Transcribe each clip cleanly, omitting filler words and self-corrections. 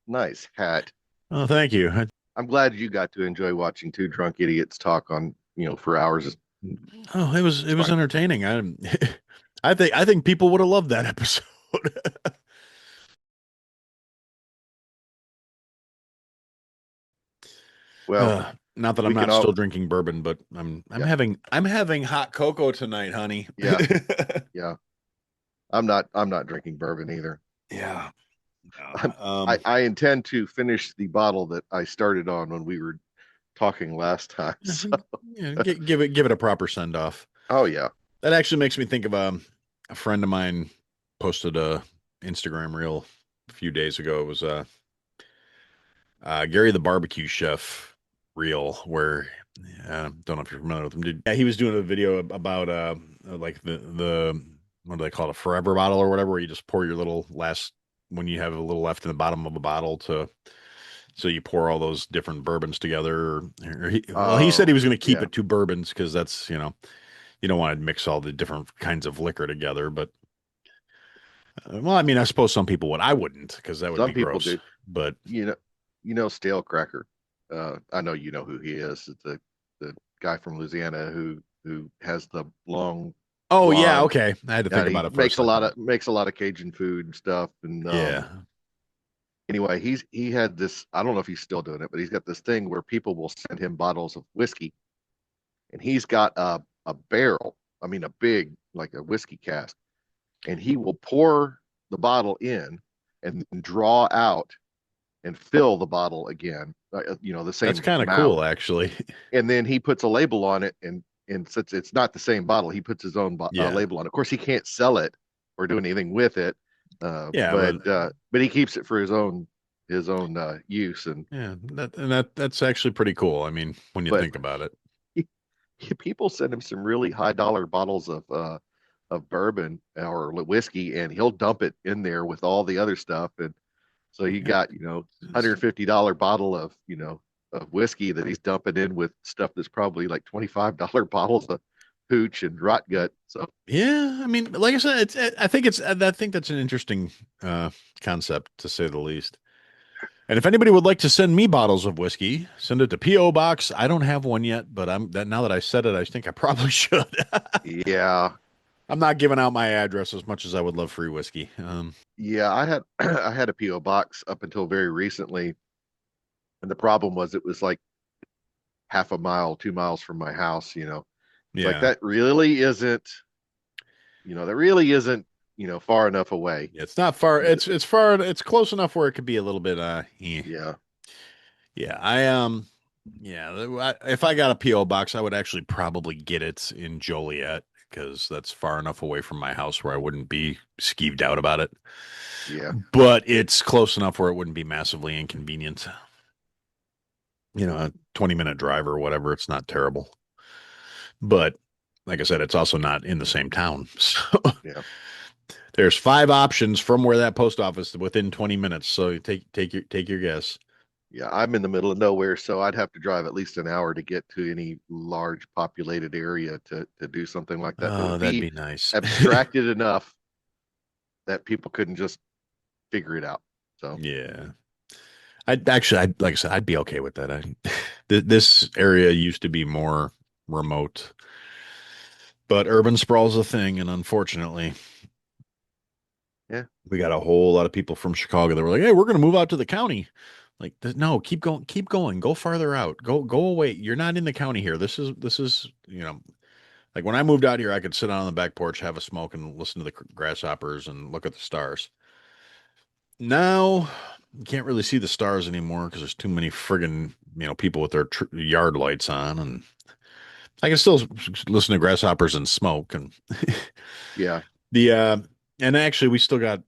Nice hat. Oh, thank you. I'm glad you got to enjoy watching two drunk idiots talk on, for hours. Oh, it It's was fine. entertaining. I think people would have loved that episode. Well, Not that I'm we can not still all, drinking bourbon, but yeah, I'm having hot cocoa tonight, honey. yeah, yeah. I'm not drinking bourbon either. Yeah. I'm, Yeah. I intend to finish the bottle that I started on when we were talking last time. So, Yeah, give it a proper send off. oh yeah. That actually makes me think of a friend of mine posted a Instagram reel a few days ago. It was Gary the barbecue chef reel where don't know if you're familiar with him. Yeah, he was doing a video about like the what do they call it, a forever bottle or whatever, where you just pour your little last when you have a little left in the bottom of the bottle to so you pour all those different bourbons together. Well, he said he Oh was going to keep yeah. it to bourbons because that's you don't want to mix all the different kinds of liquor together. But well, I mean, I suppose some people would. I wouldn't because that would Some be people gross. do. But You know, Stale Cracker. I know you know who he is. It's the guy from Louisiana who has the long oh yeah, blonde. okay. I had to think And about he it for a second. makes a lot of Cajun food and stuff. And Yeah, anyway, he had this. I don't know if he's still doing it, but he's got this thing where people will send him bottles of whiskey, and he's got a barrel. I mean, a big like a whiskey cask, and he will pour the bottle in and draw out and fill the bottle again. The that's same kind of amount, cool, actually. and then he puts a label on it, and since it's not the same bottle, he puts his own Yeah, label on it. Of course, he can't sell it or do anything with it, yeah, but but he keeps it for his own use. And yeah, that's actually pretty cool. I mean, when you but think about it. he, people send him some really high dollar bottles of bourbon or whiskey, and he'll dump it in there with all the other stuff. And so you Yeah. got, $150 bottle of, of whiskey that he's dumping in with stuff that's probably like $25 bottles of hooch and rot gut. So Yeah, I mean, like I said, I think that's an interesting uh concept to say the least. And if anybody would like to send me bottles of whiskey, send it to P.O. Box. I don't have one yet, but I'm that now that I said it, I think I probably should. yeah, I'm not giving out my address as much as I would love free whiskey. yeah, I had I had a PO box up until very recently, and the problem was it was like half a mile, 2 miles from my house. It's like Yeah, that really isn't, far enough away. it's not far. It's far. It's close enough where it could be a little bit. Yeah, Yeah. Yeah. If I got a PO box, I would actually probably get it in Joliet because that's far enough away from my house where I wouldn't be skeeved out about it. yeah. But it's close enough where it wouldn't be massively inconvenient. A 20-minute drive or whatever. It's not terrible. But like I said, it's also not in the same town. So Yeah. there's five options from where that post office within 20 minutes. So take your guess. Yeah, I'm in the middle of nowhere, so I'd have to drive at least an hour to get to any large populated area to do something like that Oh, would that'd be be nice. abstracted enough that people couldn't just figure it out. So, Yeah. Like I said, I'd be okay with that. This area used to be more remote, but urban sprawl is a thing, and unfortunately, yeah, we got a whole lot of people from Chicago that were like, "Hey, we're going to move out to the county." Like, no, keep going, go farther out, go away. You're not in the county here. This is like when I moved out here, I could sit on the back porch, have a smoke, and listen to the grasshoppers and look at the stars. Now you can't really see the stars anymore because there's too many friggin' people with their yard lights on, and I can still listen to grasshoppers and smoke. And yeah, the and actually we still got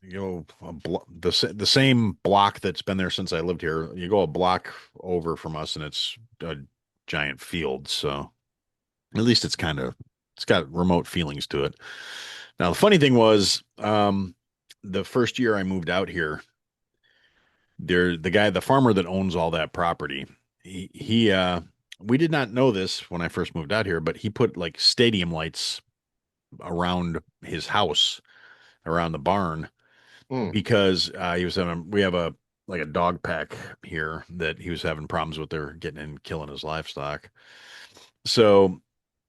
the same block that's been there since I lived here. You go a block over from us, and it's a giant field. So at least it's got remote feelings to it. Now the funny thing was, the first year I moved out here, the farmer that owns all that property, he we did not know this when I first moved out here, but he put like stadium lights around his house, around the barn, mm, because we have a like a dog pack here that he was having problems with. They're getting in killing his livestock. So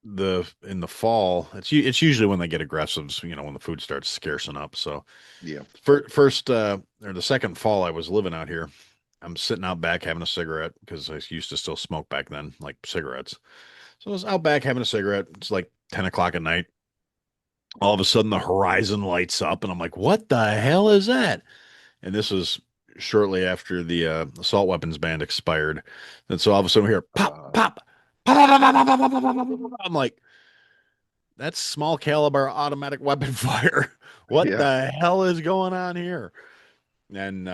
in the fall, it's usually when they get aggressive, when the food starts scarcing up. So Yeah. first or the second fall I was living out here, I'm sitting out back having a cigarette because I used to still smoke back then, like cigarettes. So I was out back having a cigarette. It's like 10 o'clock at night. All of a sudden the horizon lights up and I'm like, what the hell is that? And this was shortly after the assault weapons ban expired. And so all of a sudden we hear pop, Uh, pop, pop, pop, pop, pop, pop, pop, pop, pop. I'm like, that's small caliber automatic weapon fire. What yeah. the hell is going on here? And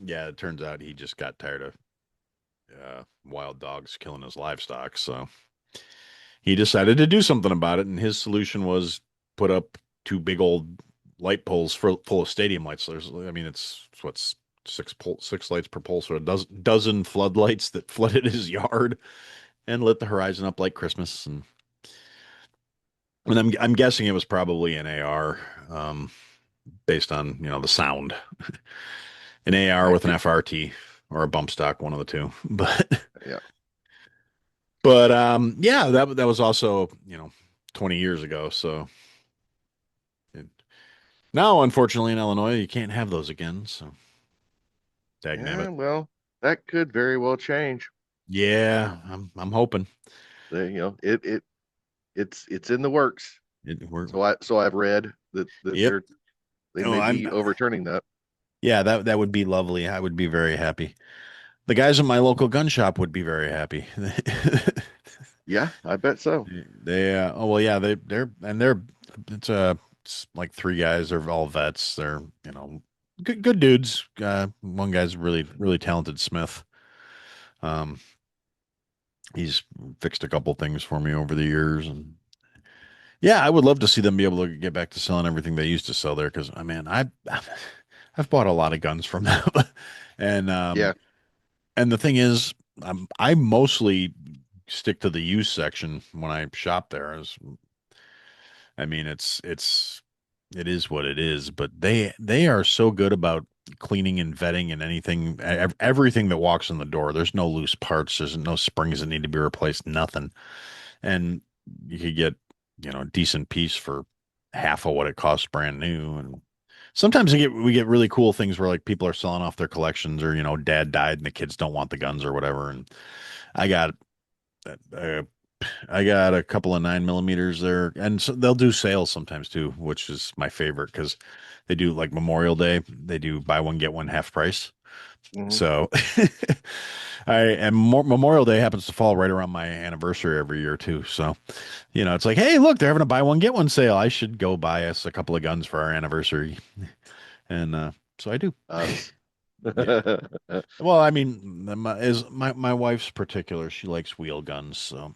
yeah, it turns out he just got tired of wild dogs killing his livestock. So he decided to do something about it. And his solution was put up two big old light poles full of stadium lights. So I mean, it's what's six lights per pole, so a dozen floodlights that flooded his yard and lit the horizon up like Christmas. And I'm guessing it was probably an AR, based on the sound, an AR Might with an be. FRT or a bump stock, one of the two. But Yeah. yeah, that was also 20 years ago. So it, now, unfortunately, in Illinois, you can't have those again. So dag Yeah. nabbit. Well, that could very well change. Yeah, I'm hoping It's in the works. we're. So I've read that Yep. they Oh, may I'm. be overturning that. Yeah, that would be lovely. I would be very happy. The guys in my local gun shop would be very happy. Yeah, I bet so. Oh well, yeah, they're it's it's like three guys. They're all vets. They're good dudes. One guy's really talented smith. Um, he's fixed a couple things for me over the years, and yeah, I would love to see them be able to get back to selling everything they used to sell there. Because I mean, I've bought a lot of guns from them, and Yeah. and the thing is, I mostly stick to the used section when I shop there. I mean, it is what it is, but they are so good about cleaning and vetting and everything that walks in the door. There's no loose parts, there's no springs that need to be replaced, nothing. And you could get, a decent piece for half of what it costs brand new. And sometimes we get really cool things where like people are selling off their collections, or dad died and the kids don't want the guns or whatever. And I got uh, I got a couple of 9 millimeters there, and so they'll do sales sometimes too, which is my favorite because they do like Memorial Day. They do buy one get one half price. Hmm. So, Memorial Day happens to fall right around my anniversary every year too. So, it's like, hey, look, they're having a buy one get one sale. I should go buy us a couple of guns for our anniversary, and so I do. Us. Yeah. Well, I mean, my wife's particular. She likes wheel guns, so.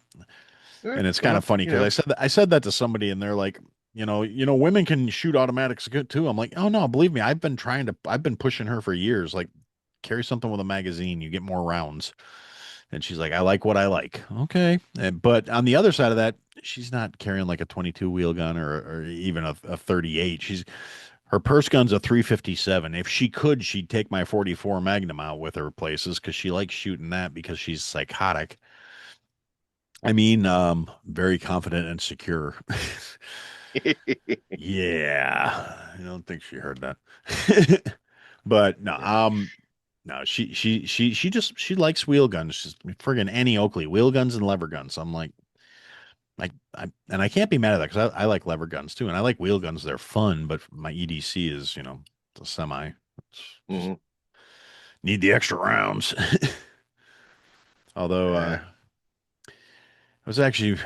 And it's kind Well, of funny because I said that to somebody and they're like, women can shoot automatics good too. I'm like, oh no, believe me, I've been pushing her for years. Like, carry something with a magazine, you get more rounds. And she's like, I like what I like. Okay. But on the other side of that, she's not carrying like a 22 wheel gun or even a 38. Her purse gun's a 357. If she could, she'd take my 44 Magnum out with her places because she likes shooting that because she's psychotic. I mean, very confident and secure. Yeah, I don't think she heard that. But no, yeah. no, she likes wheel guns. She's friggin' Annie Oakley, wheel guns and lever guns. I'm like, and I can't be mad at that because I like lever guns too, and I like wheel guns. They're fun, but my EDC is, the semi. It's just Hmm. need the extra rounds. Although, I was actually,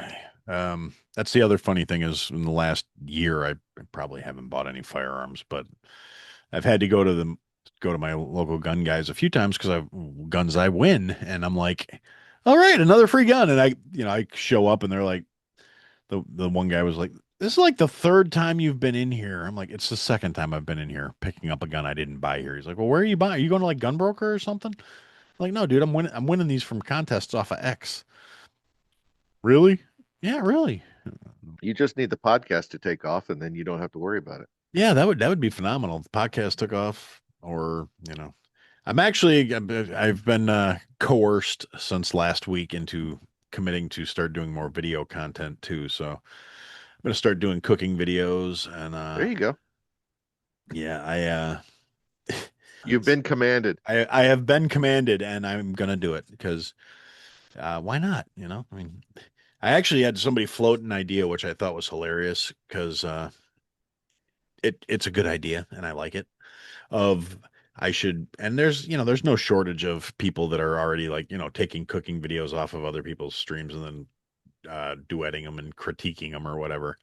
that's the other funny thing is in the last year, I probably haven't bought any firearms, but I've had to go to my local gun guys a few times because I've guns I win. And I'm like, all right, another free gun. And I show up and they're like, the one guy was like, this is like the third time you've been in here. I'm like, it's the second time I've been in here picking up a gun I didn't buy here. He's like, well, where are you buying? Are you going to like Gun Broker or something? I'm like, no, dude, I'm winning these from contests off of X. Really? Yeah, really. You just need the podcast to take off, and then you don't have to worry about it. Yeah, that would be phenomenal. The podcast took off, or I've been coerced since last week into committing to start doing more video content too. So I'm gonna start doing cooking videos and There you go. yeah, You've been commanded. I have been commanded and I'm gonna do it because why not? You know, I mean, I actually had somebody float an idea which I thought was hilarious because it's a good idea and I like it. Of I should, and there's no shortage of people that are already like taking cooking videos off of other people's streams and then duetting them and critiquing them or whatever.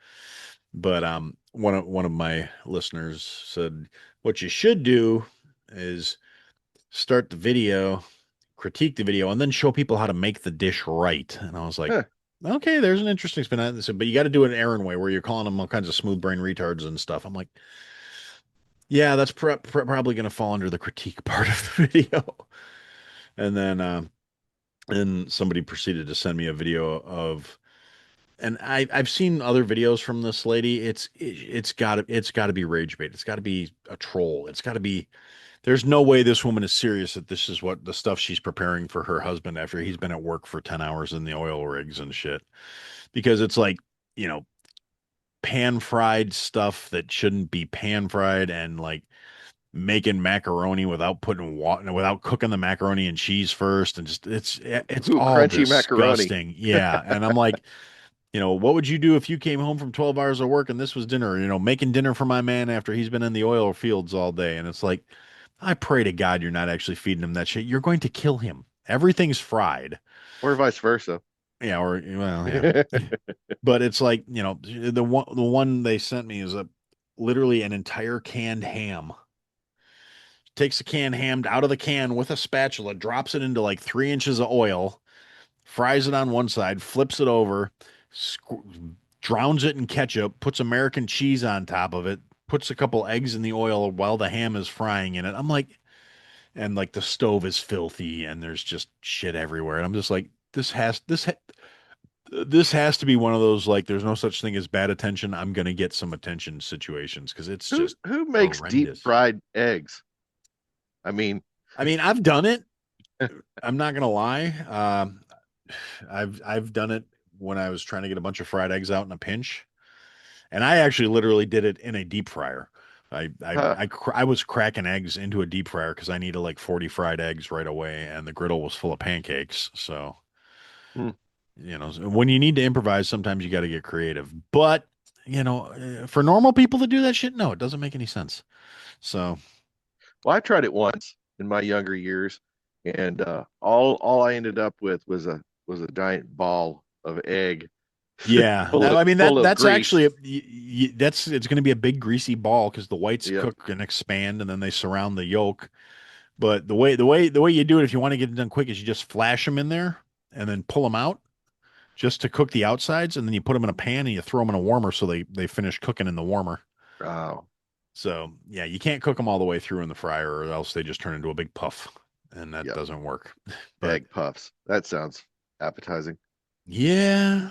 But one of my listeners said what you should do is start the video, critique the video, and then show people how to make the dish right. And I was like, Huh. okay, there's an interesting spin on this, but you got to do it an Aaron way where you're calling them all kinds of smooth brain retards and stuff. I'm like, yeah, that's probably going to fall under the critique part of the video. And then, and somebody proceeded to send me a video of, and I've seen other videos from this lady. It's got to be rage bait. It's got to be a troll. It's got to be. There's no way this woman is serious that this is what the stuff she's preparing for her husband after he's been at work for 10 hours in the oil rigs and shit. Because it's like, you know, pan fried stuff that shouldn't be pan fried and like making macaroni without putting water, without cooking the macaroni and cheese first, and just it's Ooh, all crunchy macaroni. disgusting. Yeah, and I'm like, what would you do if you came home from 12 hours of work and this was dinner? Making dinner for my man after he's been in the oil fields all day, and it's like, I pray to God you're not actually feeding him that shit. You're going to kill him. Everything's fried. Or vice versa. Yeah, or well, yeah. But it's like, the one they sent me is a literally an entire canned ham. Takes the canned ham out of the can with a spatula, drops it into like 3 inches of oil, fries it on one side, flips it over, drowns it in ketchup, puts American cheese on top of it, puts a couple eggs in the oil while the ham is frying in it. I'm like, and like the stove is filthy and there's just shit everywhere. And I'm just like, this has to be one of those like there's no such thing as bad attention. I'm gonna get some attention situations because it's who just who makes deep horrendous. fried eggs? I mean, I mean, I've done it. I'm not gonna lie. I've done it when I was trying to get a bunch of fried eggs out in a pinch, and I actually literally did it in a deep fryer. huh, I was cracking eggs into a deep fryer because I needed like 40 fried eggs right away, and the griddle was full of pancakes. So, hmm. when you need to improvise, sometimes you got to get creative. But for normal people to do that shit, no, it doesn't make any sense. So, Well, I tried it once in my younger years, and all I ended up with was a giant ball of egg yeah, full of I mean full of that's grease. actually it's going to be a big greasy ball because the whites Yep. cook and expand and then they surround the yolk. But the way you do it if you want to get it done quick is you just flash them in there and then pull them out just to cook the outsides and then you put them in a pan and you throw them in a warmer so they finish cooking in the warmer. Oh, So yeah, you can't cook them all the way through in the fryer or else they just turn into a big puff and that yep. doesn't work. But Egg puffs. That sounds appetizing. yeah.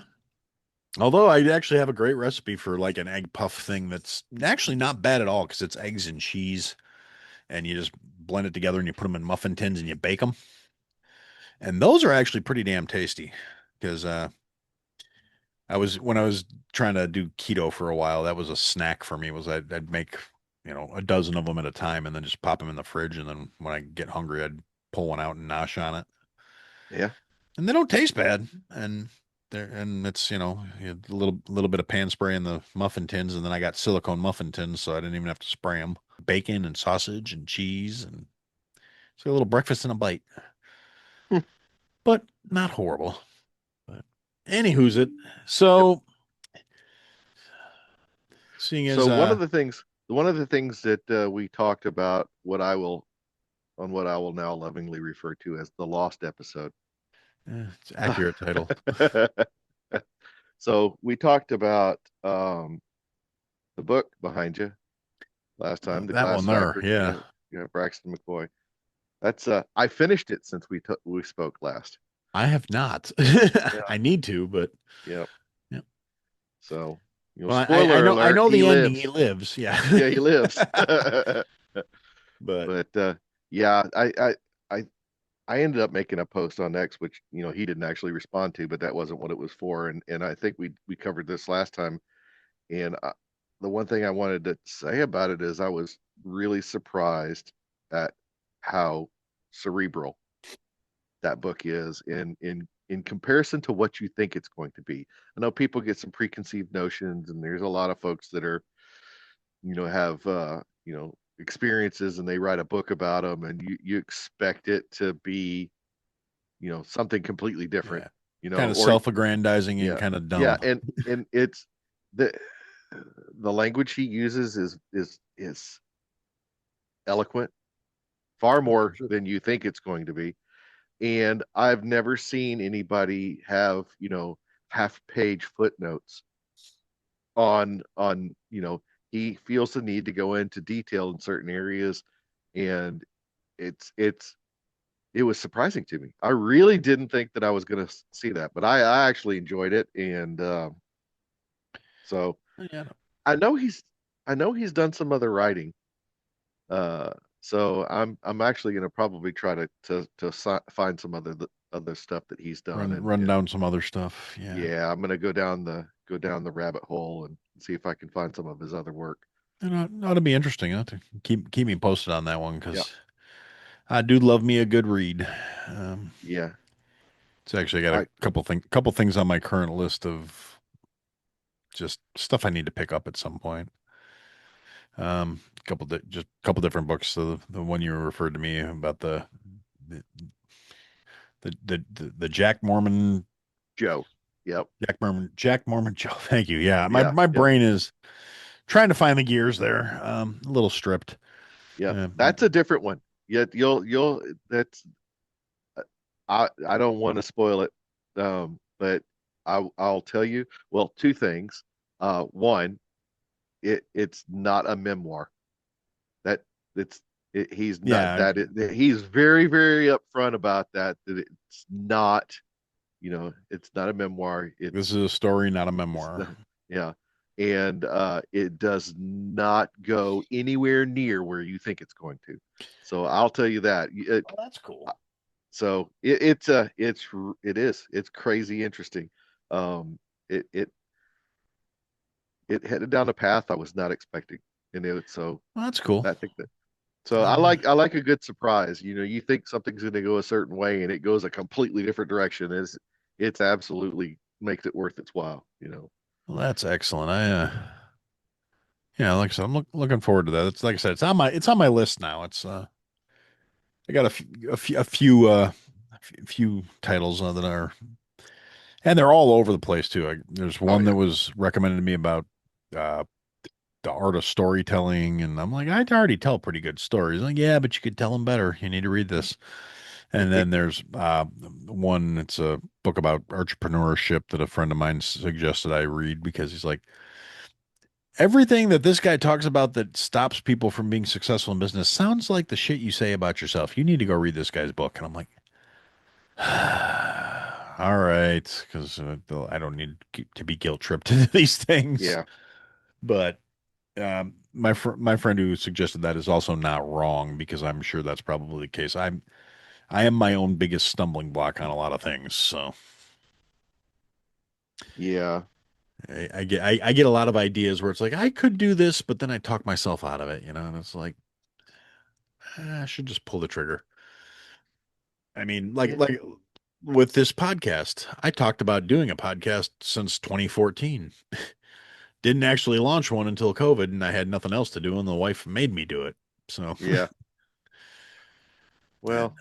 Although I actually have a great recipe for like an egg puff thing that's actually not bad at all because it's eggs and cheese and you just blend it together and you put them in muffin tins and you bake them. And those are actually pretty damn tasty because when I was trying to do keto for a while, that was a snack for me was I'd make, a dozen of them at a time and then just pop them in the fridge. And then when I get hungry, I'd pull one out and nosh on it. Yeah. And they don't taste bad. And it's a little bit of pan spray in the muffin tins, and then I got silicone muffin tins, so I didn't even have to spray them. Bacon and sausage and cheese, and it's a little breakfast in a bite, Hmm. but not horrible. But anywho's it. Yep. So seeing as So one of the things that we talked about, what I will now lovingly refer to as the lost episode. it's accurate title. So we talked about the book behind you last time, The That one Class there, Factor. yeah. Yeah, yeah, Braxton McCoy. That's I finished it since we spoke last. I have not. Yeah, I need to, but yeah. yeah. So, Well, I spoiler know I alert, know he the ending. He lives. lives, yeah. Yeah, he lives. But But Yeah, I I ended up making a post on X, which he didn't actually respond to, but that wasn't what it was for. And I think we covered this last time. And the one thing I wanted to say about it is I was really surprised at how cerebral that book is in comparison to what you think it's going to be. I know people get some preconceived notions, and there's a lot of folks that are have experiences, and they write a book about them, and you expect it to be something completely different, Yeah. Kind of or self-aggrandizing and yeah, kind of yeah, dumb. and it's the the language he uses is eloquent, far Oh, for more sure. than you think it's going to be. And I've never seen anybody have half page footnotes on he feels the need to go into detail in certain areas, and it's it was surprising to me. I really didn't think that I was going to see that, but I actually enjoyed it. And so Yeah. I know he's I know he's done some other writing. Uh, so I'm actually going to probably try find some other stuff that he's done. Run And down some other stuff. Yeah. yeah, I'm going to go down the rabbit hole and see if I can find some of his other work. And ought to be interesting. I'll have to keep me posted on that one Yeah, because I do love me a good read. Um, yeah. it's actually got a I couple things on my current list of just stuff I need to pick up at some point. Just a couple different books. So the one you referred to me about the the Joe. Yep. Jack Mormon Joe. Thank you. Yeah, Yeah. my Yep. brain is trying to find the gears there. A little stripped. Yep. Uh, That's a different one. Yet you'll that's I don't want to spoil it, but I'll tell you. Well, two things. One, it's not a memoir. That it's he's not yeah, that he's very very upfront about that. That it's not it's not a memoir. this is a story, not a It's memoir. not, yeah, and it does not go anywhere near where you think it's going to. So I'll tell you that. Oh, that's cool. So it's crazy interesting. Um, it it it headed down a path I was not expecting, and so Well, that's cool. I think that so Uh, I like a good surprise. You think something's going to go a certain way, and it goes a completely different direction. It's absolutely makes it worth its while. well, that's excellent. Yeah, like I said, I'm looking forward to that. It's like I said, it's on my list now. I got a few titles that are, and they're all over the place too. There's Oh one yeah, that was recommended to me about uh, the art of storytelling, and I'm like, I already tell pretty good stories. Like, yeah, but you could tell them better. You need to read this. And then there's one. It's a book about entrepreneurship that a friend of mine suggested I read because he's like, everything that this guy talks about that stops people from being successful in business sounds like the shit you say about yourself. You need to go read this guy's book. And I'm like, all right, because I don't need to be guilt tripped into these things. yeah, But my friend who suggested that is also not wrong because I'm sure that's probably the case. I am my own biggest stumbling block on a lot of things. So yeah. I get a lot of ideas where it's like I could do this, but then I talk myself out of it, and it's like I should just pull the trigger. I mean, Yeah. like with this podcast, I talked about doing a podcast since 2014. Didn't actually launch one until COVID, and I had nothing else to do, and the wife made me do it. So, Yeah. Well,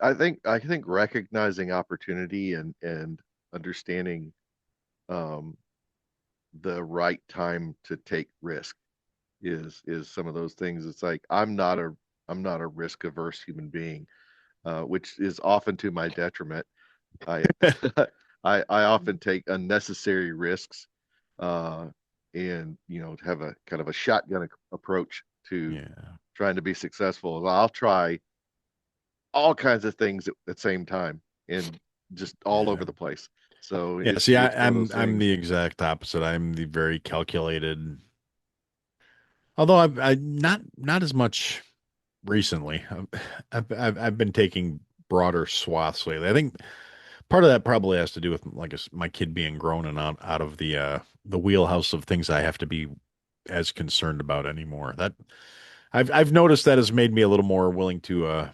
I think recognizing opportunity and understanding um, the right time to take risk is some of those things. It's like I'm not a risk averse human being, which is often to my detriment. I I often take unnecessary risks, uh, and have a kind of a shotgun approach to yeah, trying to be successful. I'll try all kinds of things at the same time and just all yeah, over the place. So yeah. See, it's one of those I'm things. the exact opposite. I'm the very calculated. Although I not as much. recently. I've been taking broader swaths lately. I think part of that probably has to do with like my kid being grown and out of the wheelhouse of things I have to be as concerned about anymore. That I've noticed that has made me a little more willing to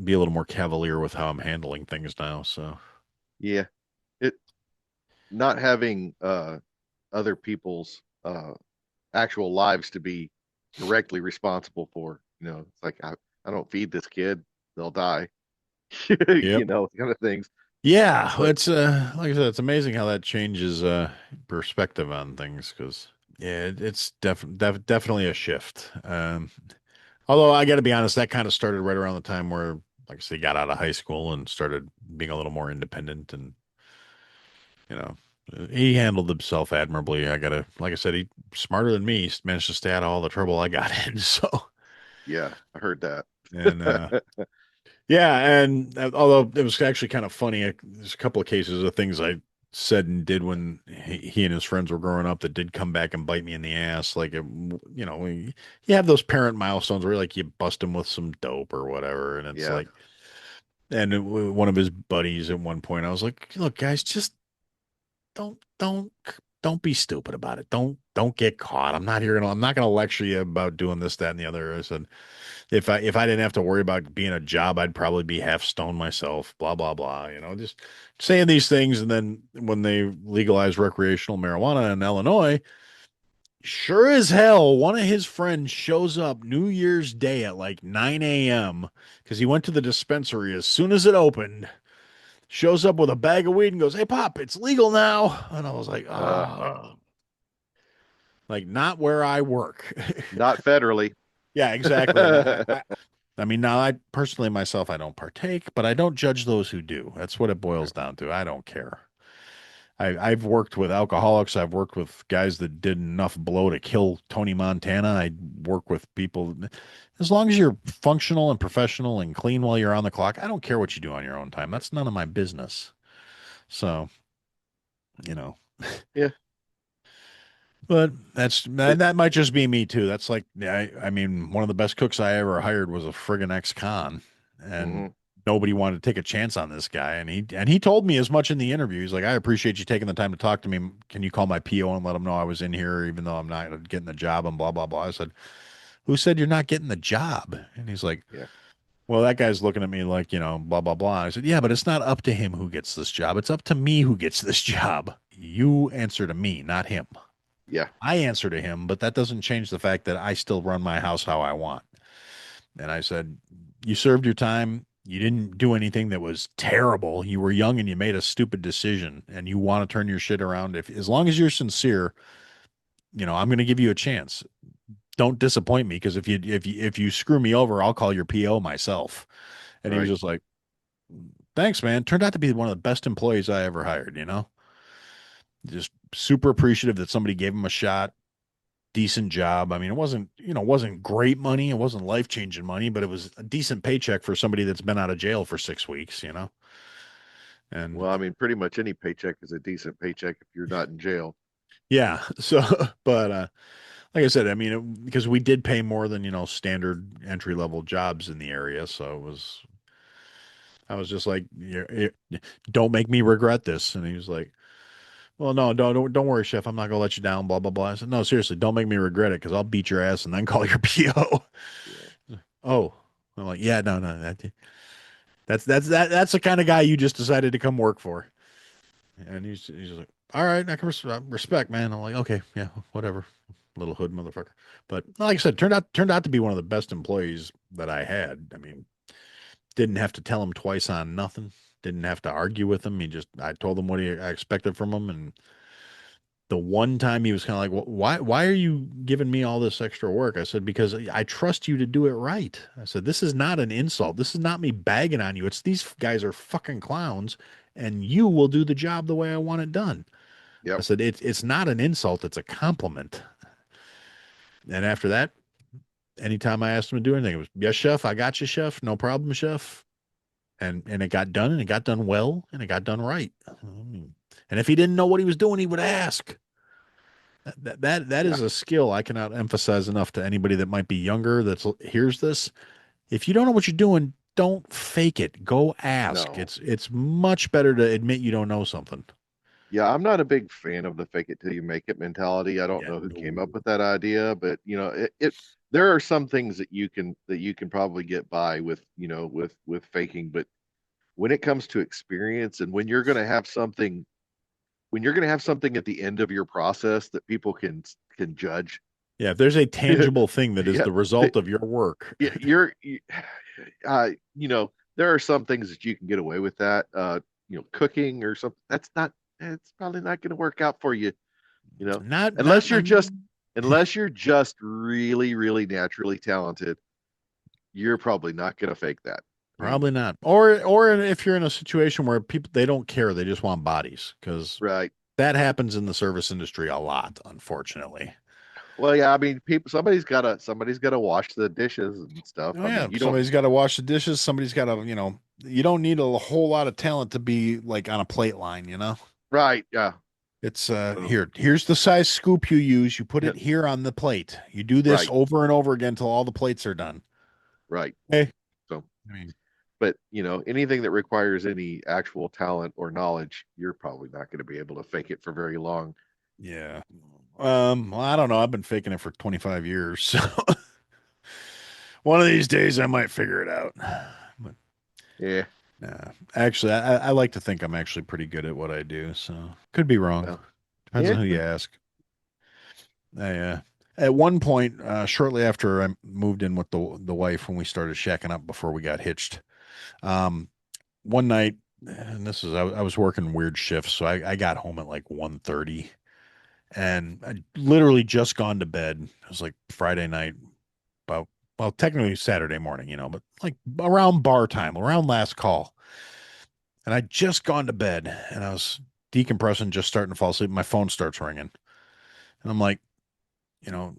be a little more cavalier with how I'm handling things now. So Yeah, it not having other people's actual lives to be directly responsible for. It's like I don't feed this kid, they'll die. yep. Kind of things. Yeah, But it's like I said, it's amazing how that changes perspective on things because yeah, it's definitely a shift. Although I got to be honest, that kind of started right around the time where, like I said, got out of high school and started being a little more independent, and you know, he handled himself admirably. Like I said, he smarter than me. He's managed to stay out of all the trouble I got in. So, yeah, I heard that. and yeah, and although it was actually kind of funny, there's a couple of cases of things I said and did when he and his friends were growing up that did come back and bite me in the ass. Like, you have those parent milestones where like you bust him with some dope or whatever, and it's Yeah, like, one of his buddies at one point, I was like, look, guys, just don't don't don't be stupid about it. Don't get caught. I'm not gonna lecture you about doing this, that, and the other. I said, if I didn't have to worry about being a job, I'd probably be half stoned myself, blah blah blah. Just saying these things, and then when they legalized recreational marijuana in Illinois, sure as hell, one of his friends shows up New Year's Day at like 9 a.m. because he went to the dispensary as soon as it opened. Shows up with a bag of weed and goes, "Hey, Pop, it's legal now." And I was like, uh, "Ah, like not where I work." not federally. Yeah, exactly. And I mean, now I personally myself, I don't partake, but I don't judge those who do. That's what it boils down to. I don't care. I've worked with alcoholics. I've worked with guys that did enough blow to kill Tony Montana. I work with people. As long as you're functional and professional and clean while you're on the clock, I don't care what you do on your own time. That's none of my business. So, you know, Yeah, but it, that might just be me too. That's like, I mean, one of the best cooks I ever hired was a friggin' ex-con, and mhm, nobody wanted to take a chance on this guy. And he told me as much in the interview. He's like, I appreciate you taking the time to talk to me. Can you call my PO and let him know I was in here, even though I'm not getting the job and blah blah blah. I said, who said you're not getting the job? And he's like, yeah, well, that guy's looking at me like, blah blah blah. I said, yeah, but it's not up to him who gets this job. It's up to me who gets this job. You answer to me, not him. yeah, I answer to him, but that doesn't change the fact that I still run my house how I want. And I said, you served your time. You didn't do anything that was terrible. You were young and you made a stupid decision and you want to turn your shit around. If as long as you're sincere, I'm going to give you a chance. Don't disappoint me because if you screw me over, I'll call your PO myself. And he was right. just like, thanks, man. Turned out to be one of the best employees I ever hired. Just super appreciative that somebody gave him a shot. Decent job. I mean, it wasn't great money. It wasn't life-changing money, but it was a decent paycheck for somebody that's been out of jail for 6 weeks. And Well, I mean, pretty much any paycheck is a decent paycheck if you're not in jail. yeah, so, but, like I said, I mean, because we did pay more than, standard entry-level jobs in the area. So I was just like, don't make me regret this. And he was like, well, no, don't worry, chef. I'm not gonna let you down. Blah blah blah. I said, no, seriously, don't make me regret it because I'll beat your ass and then call your PO. Yeah, Oh, I'm like, yeah, no, no, that's the kind of guy you just decided to come work for. And he's like, all right, I can respect, man. I'm like, okay, yeah, whatever, little hood motherfucker. But like I said, turned out to be one of the best employees that I had. I mean, didn't have to tell him twice on nothing. Didn't have to argue with him. I told him what I expected from him, and the one time he was kind of like, well, why are you giving me all this extra work? I said, because I trust you to do it right. I said, this is not an insult. This is not me bagging on you. It's these guys are fucking clowns and you will do the job the way I want it done. I yep, said, it's not an insult. It's a compliment. And after that, anytime I asked him to do anything, it was, yes, chef, I got you, chef. No problem, chef. And it got done and it got done well and it got done right. And if he didn't know what he was doing, he would ask. That yeah, is a skill I cannot emphasize enough to anybody that might be younger that hears this. If you don't know what you're doing, don't fake it. Go ask. No. It's much better to admit you don't know something. Yeah, I'm not a big fan of the fake it till you make it mentality. I don't Yeah, know who came up no. with that idea, but it there are some things that you can probably get by with, with faking, but when it comes to experience and when you're going to have something at the end of your process that people can judge. Yeah, if there's a tangible thing that is Yeah, the that result of your work. you're there are some things that you can get away with that cooking or something it's probably not going to work out for you, Not unless unless you're just really really naturally talented. You're probably not going to fake that. I mean, probably not. Or if you're in a situation where people they don't care, they just want bodies because right. that happens in the service industry a lot, unfortunately. Well, yeah, I mean, people, somebody's got to wash the dishes and stuff. Oh I yeah, mean, you don't. somebody's got to wash the dishes. Somebody's got to, you don't need a whole lot of talent to be like on a plate line. Right, yeah. It's So, here's the size scoop you use. You put yeah, it here on the plate. You do this right, over and over again until all the plates are done. right. Hey, So, I mean, but anything that requires any actual talent or knowledge, you're probably not going to be able to fake it for very long. yeah. Well, I don't know. I've been faking it for 25 years, so one of these days I might figure it out. But Yeah. actually, I like to think I'm actually pretty good at what I do, so could be wrong. Well, Depends yeah. on who you ask. At one point, shortly after I moved in with the wife, when we started shacking up before we got hitched, um, one night, and I was working weird shifts, so I got home at like 1:30, and I literally just gone to bed. It was like Friday night, about well, technically Saturday morning, but like around bar time, around last call, and I just gone to bed, and I was decompressing, just starting to fall asleep. My phone starts ringing, and I'm like,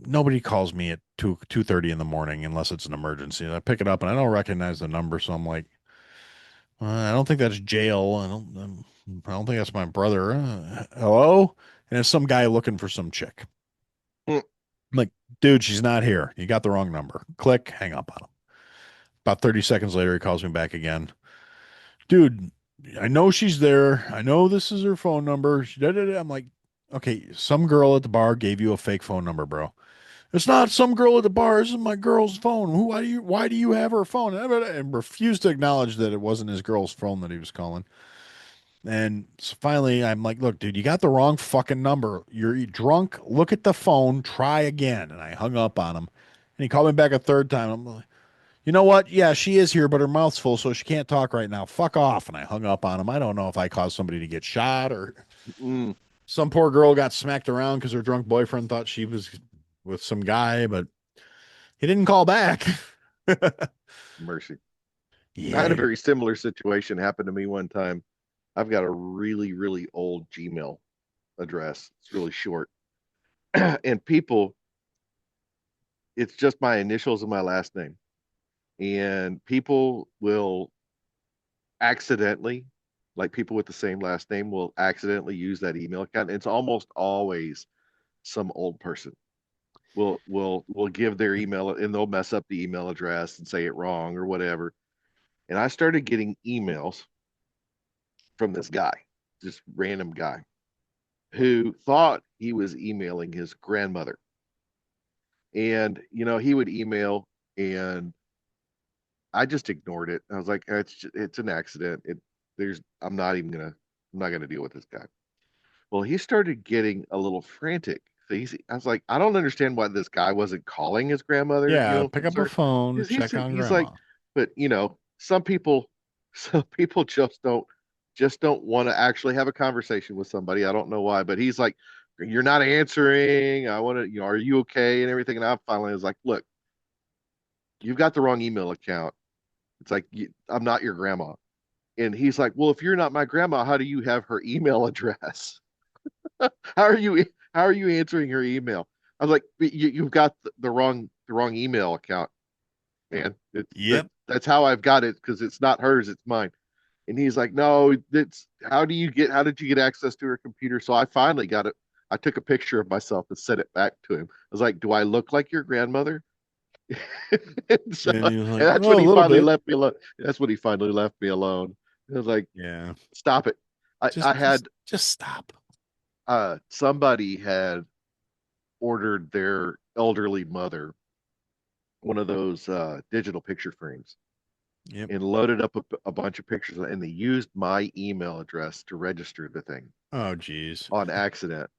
nobody calls me at 2:30 in the morning unless it's an emergency. And I pick it up and I don't recognize the number, so I'm like, I don't think that's jail. I don't think that's my brother. Hello, and it's some guy looking for some chick. Mm. I'm like, dude, she's not here. You got the wrong number. Click, hang up on him. About 30 seconds later, he calls me back again. Dude, I know she's there. I know this is her phone number. I'm like, okay, some girl at the bar gave you a fake phone number, bro. It's not some girl at the bar. This is my girl's phone. Why do you have her phone? And refused to acknowledge that it wasn't his girl's phone that he was calling. And so finally, I'm like, look, dude, you got the wrong fucking number. You're drunk. Look at the phone. Try again. And I hung up on him. And he called me back a third time. I'm like, you know what? Yeah, she is here, but her mouth's full, so she can't talk right now. Fuck off. And I hung up on him. I don't know if I caused somebody to get shot or Mm. some poor girl got smacked around because her drunk boyfriend thought she was with some guy, but he didn't call back. Mercy. I had a Yeah. very similar situation happen to me one time. I've got a really, really old Gmail address. It's really short. And people, it's just my initials and my last name. And people will accidentally, like people with the same last name, will accidentally use that email account. It's almost always some old person will give their email and they'll mess up the email address and say it wrong or whatever. And I started getting emails from this guy, this random guy, who thought he was emailing his grandmother. And he would email, and I just ignored it. I was like, it's an accident. I'm not gonna deal with this guy. Well, he started getting a little frantic. So I was like, I don't understand why this guy wasn't calling his grandmother, Yeah. Pick from up a sir. phone, Because check on he's like, grandma. but some people, some people just don't want to actually have a conversation with somebody. I don't know why, but he's like, you're not answering. I want to, are you okay and everything? And I finally was like, look, you've got the wrong email account. It's like I'm not your grandma. And he's like, well, if you're not my grandma, how do you have her email address? how are you how are you answering her email? I was like, you've got the wrong email account, man. Yep. That's how I've got it because it's not hers, it's mine. And he's like, no, it's how did you get access to her computer? So I finally got it. I took a picture of myself and sent it back to him. I was like, do I look like your grandmother? And so, And he was and like, that's when "Oh, a he little finally bit." left me alone. That's when he finally left me alone. It was like, Yeah. stop it. I Just just had just stop. somebody had ordered their elderly mother one of those digital picture frames Yep. and loaded up a bunch of pictures, and they used my email address to register the thing Oh, geez. on accident.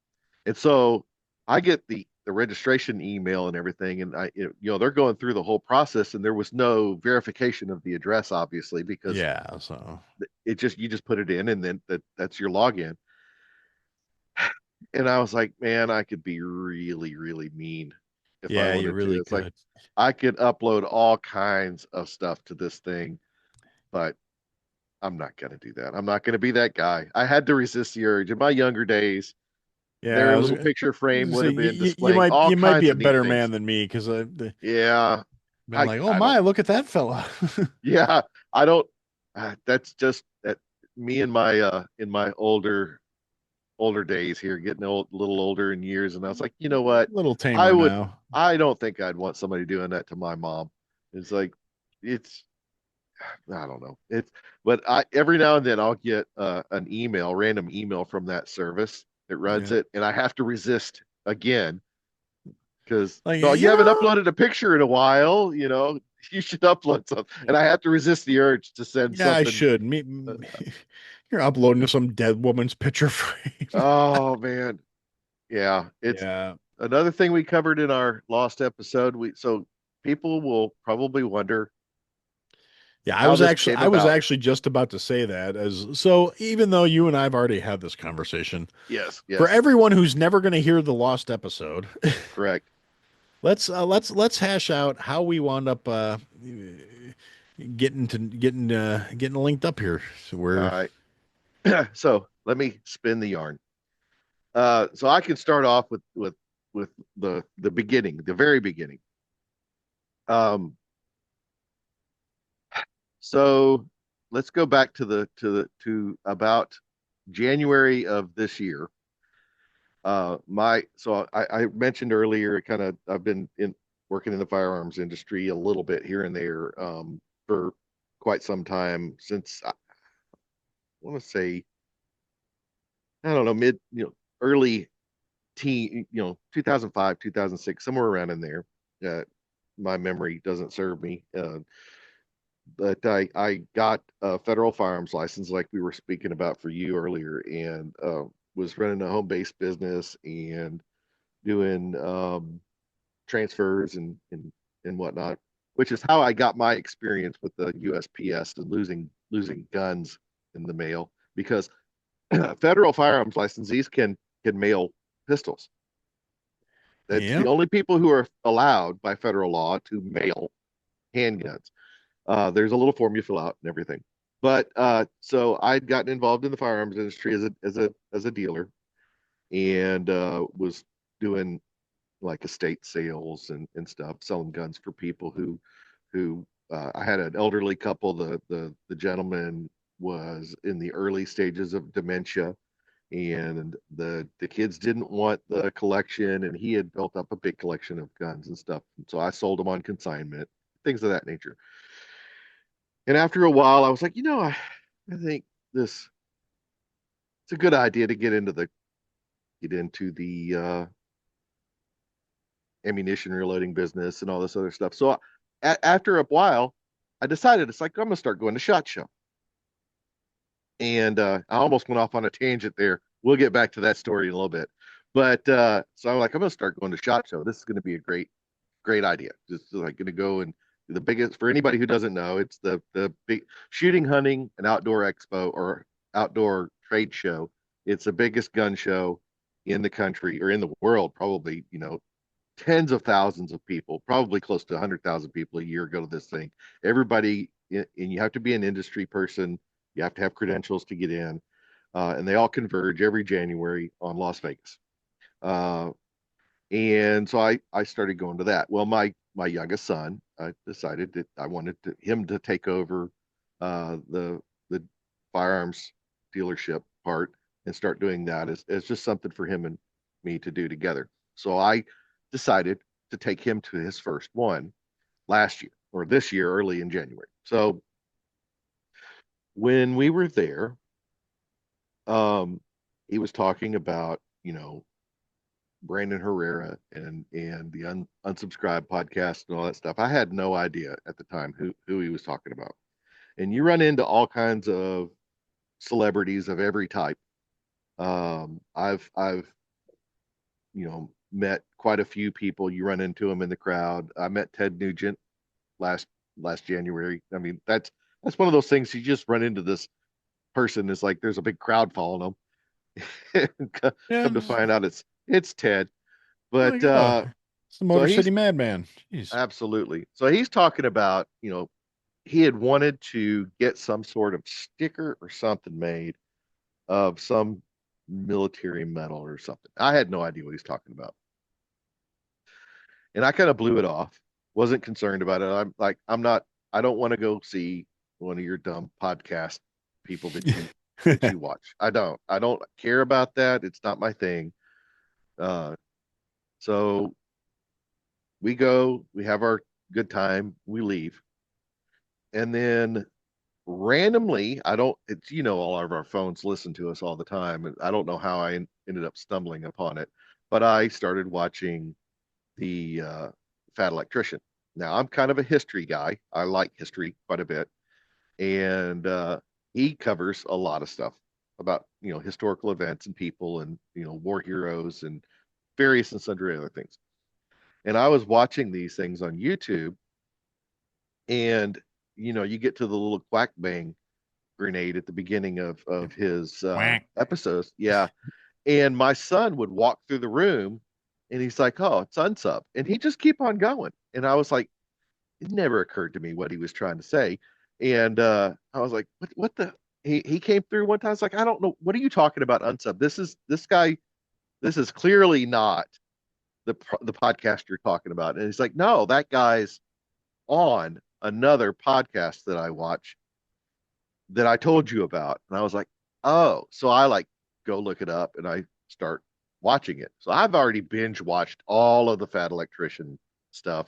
And so I get the registration email and everything, and they're going through the whole process, and there was no verification of the address, obviously, because Yeah. So, it just you just put it in, and then that's your login. And I was like, man, I could be really, really mean if I yeah, you wanted to. really It's like could. I could upload all kinds of stuff to this thing, but I'm not going to do that. I'm not going to be that guy. I had to resist the urge. In my younger days, Yeah, their little picture I was frame gonna would say have been you displaying might all you might be kinds a of neat better man things. than me because I've Yeah, been like, oh I don't. my, look at that fella. Yeah, I don't. That's just that me in my older days here, getting old, a little older in years, and I was like, you know what? A little I tamer would. now. I don't think I'd want somebody doing that to my mom. It's like, it's. I don't know. It's. But I every now and then I'll get an email, random email from that service that runs Yeah. it, and I have to resist again because Like, well, you haven't uploaded a picture in a while. You should upload something, and I have to resist the urge to send yeah, I something. should. uh, You're uploading some dead woman's picture frame. Oh man, yeah. It's Yeah. another thing we covered in our lost episode. We so people will probably wonder Yeah, how this came I was about. actually just about to say that as so even though you and I've already had this conversation, Yes, for yes, everyone who's never going to hear the lost episode, correct. let's hash out how we wound up getting linked up here. So All we're right. So let me spin the yarn. So I can start off with the beginning, the very beginning. Um, so let's go back to about January of this year. I mentioned earlier, kind of I've been in working in the firearms industry a little bit here and there for quite some time since I want to say I don't know early teen 2005 2006 somewhere around in there. Uh, my memory doesn't serve me, but I got a federal firearms license like we were speaking about for you earlier, and was running a home based business and doing transfers and whatnot, which is how I got my experience with the USPS and losing guns in the mail because federal firearms licensees can mail pistols. That's the yeah. only people who are allowed by federal law to mail handguns. There's a little form you fill out and everything. But so I'd gotten involved in the firearms industry as a dealer and was doing like estate sales and stuff, selling guns for people who I had an elderly couple. The gentleman was in the early stages of dementia, and the kids didn't want the collection, and he had built up a big collection of guns and stuff. And so I sold them on consignment, things of that nature. And after a while, I was like, I think this it's a good idea to get into the ammunition reloading business and all this other stuff. So after a while, I decided it's like I'm gonna start going to SHOT Show, and I almost went off on a tangent there. We'll get back to that story in a little bit, but so I'm like I'm gonna start going to SHOT Show. This is gonna be a great idea. Just like gonna go and the biggest for anybody who doesn't know, it's the big shooting, hunting, and outdoor expo or outdoor trade show. It's the biggest gun show in the country or in the world, probably, tens of thousands of people, probably close to 100,000 people a year go to this thing. Everybody, and you have to be an industry person. You have to have credentials to get in, and they all converge every January on Las Vegas. Uh, and so I started going to that. Well, my youngest son, I decided that I wanted him to take over the firearms dealership part and start doing that as just something for him and me to do together. So I decided to take him to his first one. last year or this year, early in January. So when we were there, um, he was talking about, Brandon Herrera and the Unsubscribed podcast and all that stuff. I had no idea at the time who he was talking about. And you run into all kinds of celebrities of every type. I've met quite a few people. You run into them in the crowd. I met Ted Nugent last last January. I mean, that's one of those things. You just run into this person. It's like there's a big crowd following them. Yeah, Come to find out, it's Ted. like, But oh, it's the so Motor he's City Madman. Jeez. absolutely. So he's talking about, he had wanted to get some sort of sticker or something made of some military medal or something. I had no idea what he's talking about. And I kind of blew it off. Wasn't concerned about it. I'm like, I don't want to go see one of your dumb podcast people that you watch. I don't care about that. It's not my thing. Uh, so we go, we have our good time, we leave. And then randomly, I don't, it's, all of our phones listen to us all the time. And I don't know how I ended up stumbling upon it, but I started watching the Fat Electrician. Now, I'm kind of a history guy. I like history quite a bit. And he covers a lot of stuff about, historical events and people and, war heroes and various and sundry other things. And I was watching these things on YouTube, and you get to the little quack bang grenade at the beginning of his Quack. episodes. Yeah. And my son would walk through the room and he's like, "Oh, it's unsub." And he just keep on going. And I was like, it never occurred to me what he was trying to say. And I was like, what the he came through one time. I was like, I don't know. What are you talking about, unsub? This guy, this is clearly not the podcast you're talking about. And he's like, no, that guy's on another podcast that I watch that I told you about. And I was like, oh, so I like go look it up and I start watching it. So I've already binge watched all of the Fat Electrician stuff.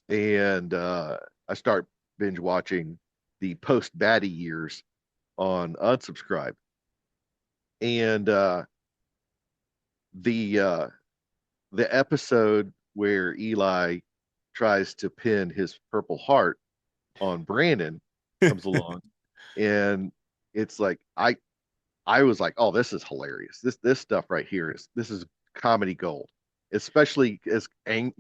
And I start binge watching the post baddie years on Unsubscribe. And the uh, the episode where Eli tries to pin his Purple Heart on Brandon comes along, and it's like I was like, oh, this is hilarious. This stuff right here is comedy gold, especially as like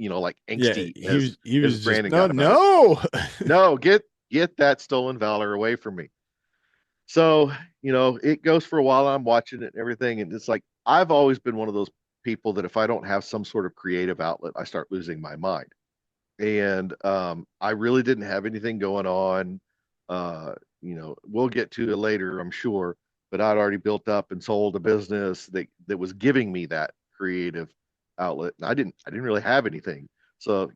Yeah, angsty he was he as was just Brandon no got about it. no. No, get that stolen valor away from me. So, it goes for a while. I'm watching it and everything. And it's like, I've always been one of those people that if I don't have some sort of creative outlet, I start losing my mind. And I really didn't have anything going on. We'll get to it later, I'm sure, but I'd already built up and sold a business that was giving me that creative outlet. And I didn't really have anything. So,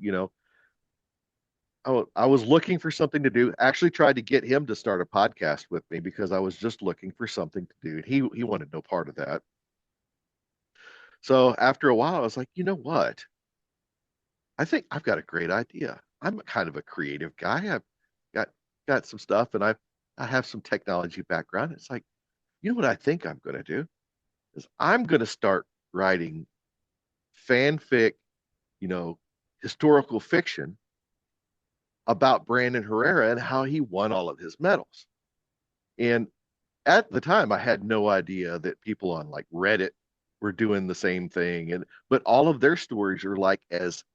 I was looking for something to do. Actually, tried to get him to start a podcast with me because I was just looking for something to do. And he wanted no part of that. So after a while, I was like, you know what? I think I've got a great idea. I'm kind of a creative guy. I've got got some stuff, and I have some technology background. It's like, you know what I think I'm going to do is I'm going to start writing fanfic, you know, historical fiction about Brandon Herrera and how he won all of his medals. And at the time, I had no idea that people on like Reddit were doing the same thing. And but all of their stories are like as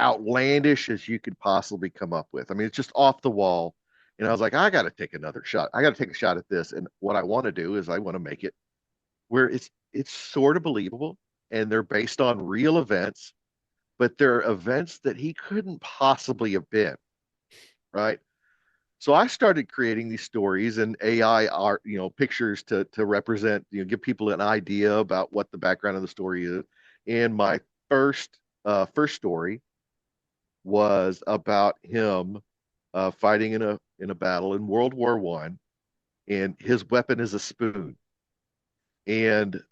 outlandish as you could possibly come up with. I mean, it's just off the wall. And I was like, I got to take another shot. I got to take a shot at this. And what I want to do is I want to make it where it's sort of believable and they're based on real events, but they're events that he couldn't possibly have been, right? So I started creating these stories and AI art, pictures to represent, give people an idea about what the background of the story is. And my first story was about him fighting in a battle in World War One, and his weapon is a spoon. And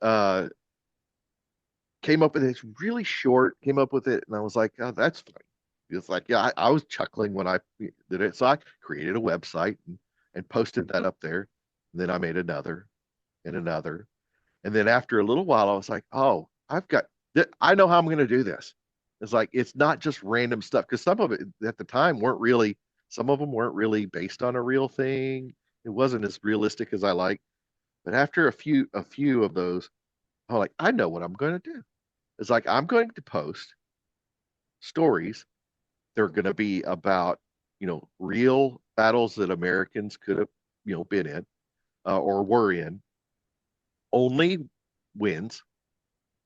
came up with it. It's really short. Came up with it, and I was like, oh, that's funny. It's like, yeah, I was chuckling when I did it. So I created a website and posted that up there. And then I made another and another. And then after a little while, I was like, oh, I know how I'm going to do this. It's like, it's not just random stuff. Because some of it at the time weren't really, some of them weren't really based on a real thing. It wasn't as realistic as I like. But after a few of those, I'm like, I know what I'm going to do. It's like, I'm going to post stories. They're going to be about, real battles that Americans could have, been in or were in. Only wins,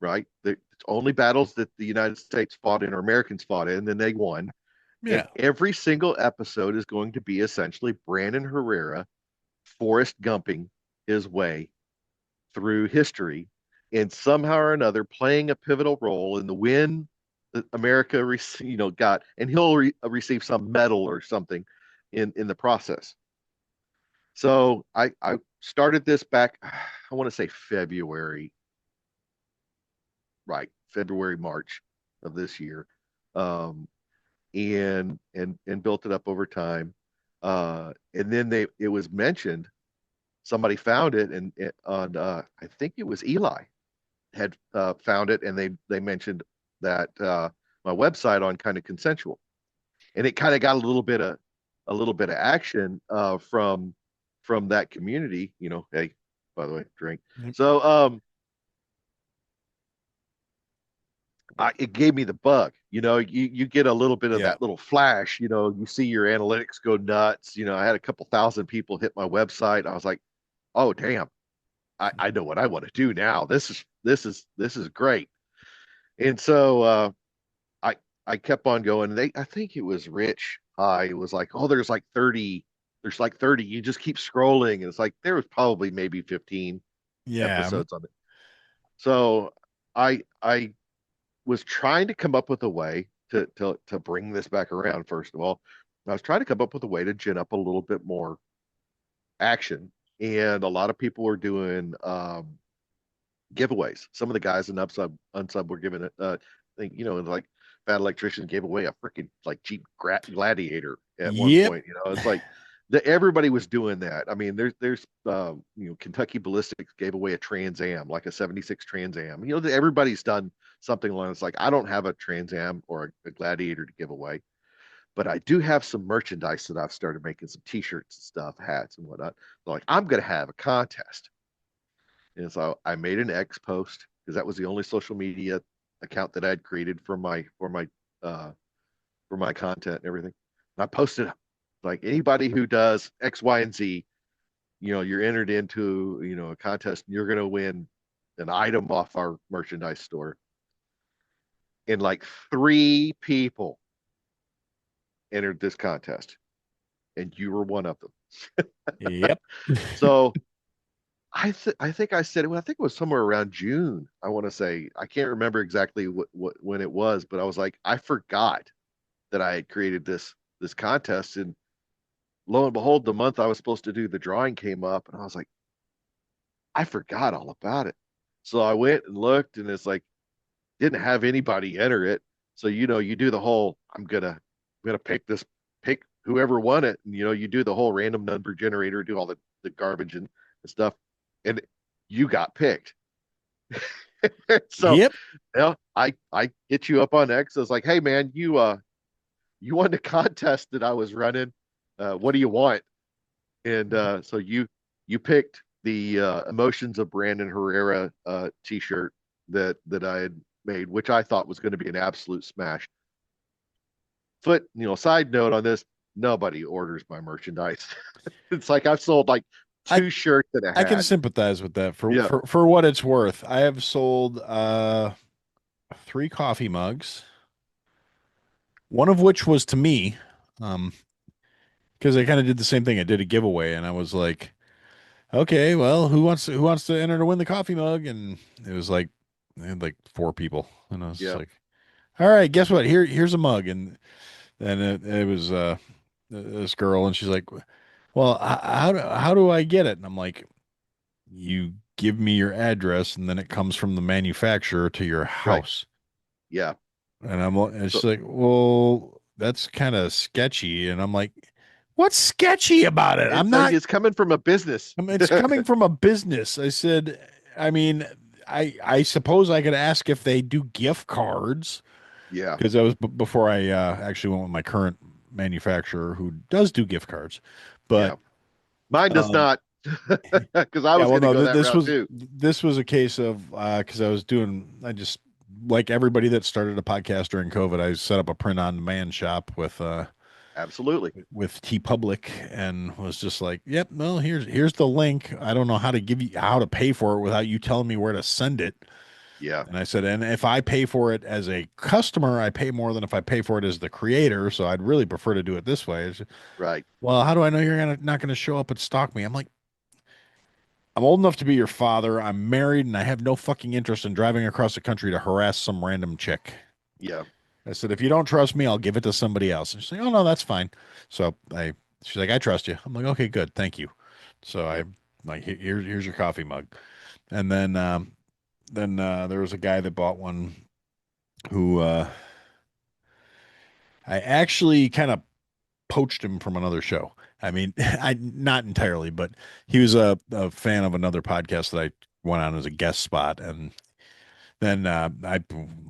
right? It's only battles that the United States fought in or Americans fought in, and then they won. And Yeah. every single episode is going to be essentially Brandon Herrera Forrest Gumping his way through history and somehow or another playing a pivotal role in the win that America, got, and he'll receive some medal or something in the process. So I started this back, I want to say February, right? February, March of this year, um, and built it up over time. And then it was mentioned. Somebody found it, and on I think it was Eli had found it, and they mentioned that my website on kind of consensual, and it kind of got a little bit of action from that community. Hey, by the way, drink. So it gave me the bug. You get a little bit of Yeah. that little flash. You see your analytics go nuts. I had a couple thousand people hit my website. I was like, oh damn, I know what I want to do now. This is great. And so I I kept on going. I think it was Rich High. It was like, oh, there's like 30. You just keep scrolling, and it's like there was probably maybe 15 Yeah. episodes on it. So I was trying to come up with a way to bring this back around. First of all, I was trying to come up with a way to gin up a little bit more action, and a lot of people were doing giveaways. Some of the guys in unsub were giving it. I think like Bad Electrician gave away a freaking like Jeep Gladiator at one Yep. point. It's like everybody was doing that. I mean, there's Kentucky Ballistics gave away a Trans Am, like a '76 Trans Am. Everybody's done something along. It's like I don't have a Trans Am or a Gladiator to give away, but I do have some merchandise that I've started making, some T-shirts and stuff, hats and whatnot. So like I'm gonna have a contest. And so I made an X post because that was the only social media account that I'd created uh for my content and everything. And I posted like anybody who does X, Y, and Z, you're entered into, a contest and you're gonna win an item off our merchandise store. And like 3 people entered this contest, and you were one of them. Yep. So I think I said it. I think it was somewhere around June. I want to say I can't remember exactly what when it was, but I was like, I forgot that I had created this contest, and lo and behold, the month I was supposed to do the drawing came up, and I was like, I forgot all about it. So I went and looked, and it's like didn't have anybody enter it. So you do the whole I'm gonna pick whoever won it, and you do the whole random number generator, do all the garbage and stuff, and you got picked. So Yep. I hit you up on X. I was like, hey man, you won the contest that I was running. What do you want? And so you picked the Emotions of Brandon Herrera t-shirt that I had made, which I thought was going to be an absolute smash. Side note on this, nobody orders my merchandise. It's like I've sold like I 2 shirts and a I can hat. sympathize with that for Yeah, for what it's worth. I have sold 3 coffee mugs, one of which was to me. Um, because I kind of did the same thing. I did a giveaway and I was like, okay, well, who wants to enter to win the coffee mug? And it was like they had like 4 people. And I was just yeah, like, all right, guess what? Here's a mug. And it was this girl and she's like, well, how do I get it? And I'm like, you give me your address and then it comes from the manufacturer to your right, house. yeah. And she's So like, well, that's kind of sketchy. And I'm like, what's sketchy about it? I'm not, It's coming from a business. I mean, it's coming from a business. I said, I mean, I suppose I could ask if they do gift cards Yeah, because that was before I actually went with my current manufacturer who does do gift cards. But yeah. Mine does um, not, because I yeah, was well, going to no, go that this route was too. a case of because I just like everybody that started a podcast during COVID, I set up a print on demand shop Absolutely. with T Public and was just like, yep, well, here's the link. I don't know how to give you how to pay for it without you telling me where to send it. Yeah, And I said, and if I pay for it as a customer, I pay more than if I pay for it as the creator. So I'd really prefer to do it this way. right. Well, how do I know you're not gonna show up and stalk me? I'm like, I'm old enough to be your father. I'm married, and I have no fucking interest in driving across the country to harass some random chick. Yeah, I said, if you don't trust me, I'll give it to somebody else. And she's like, oh no, that's fine. So she's like, I trust you. I'm like, okay, good, thank you. So I like, here's your coffee mug. And then there was a guy that bought one who I actually kind of poached him from another show. I mean, I not entirely, but he was a fan of another podcast that I went on as a guest spot, and then I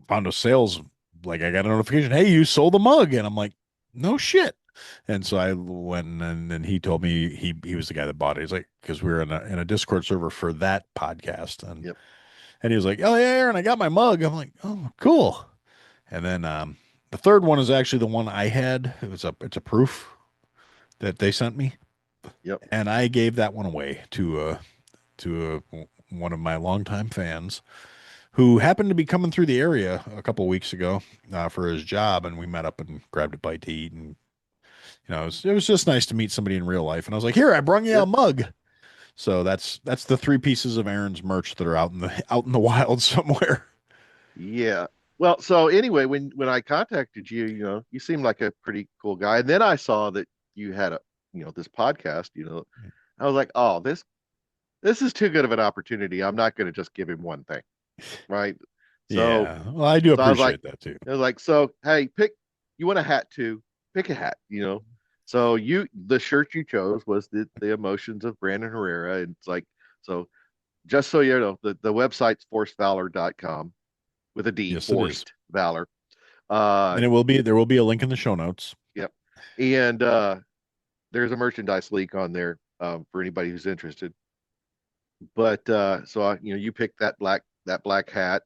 found a sales like I got a notification, hey, you sold a mug, and I'm like, no shit. And so I went and then he told me he was the guy that bought it. He's like, because we were in a Discord server for that podcast, yep, and he was like, oh yeah, Aaron, I got my mug. I'm like, oh cool. And then the third one is actually the one I had. It's a proof that they sent me, yep. and I gave that one away one of my longtime fans who happened to be coming through the area a couple of weeks ago for his job, and we met up and grabbed a bite to eat, and it was just nice to meet somebody in real life. And I was like, "Here, I brung you Yeah, a mug." So that's the three pieces of Aaron's merch that are out in the wild somewhere. yeah. Well, so anyway, when I contacted you, you seemed like a pretty cool guy, and then I saw that you had this podcast. I was like, oh, this is too good of an opportunity. I'm not going to just give him one thing, right? So Yeah, well, I do so appreciate that too. I was like, so hey, you want a hat too? Pick a hat. So the shirt you chose was the emotions of Brandon Herrera. And it's like, so just so you know, the website's forcedvalor.com with a D, Yes, it is, forced valor. Uh, and there will be a link in the show notes. yep. And there's a merchandise link on there for anybody who's interested. But you picked that black hat,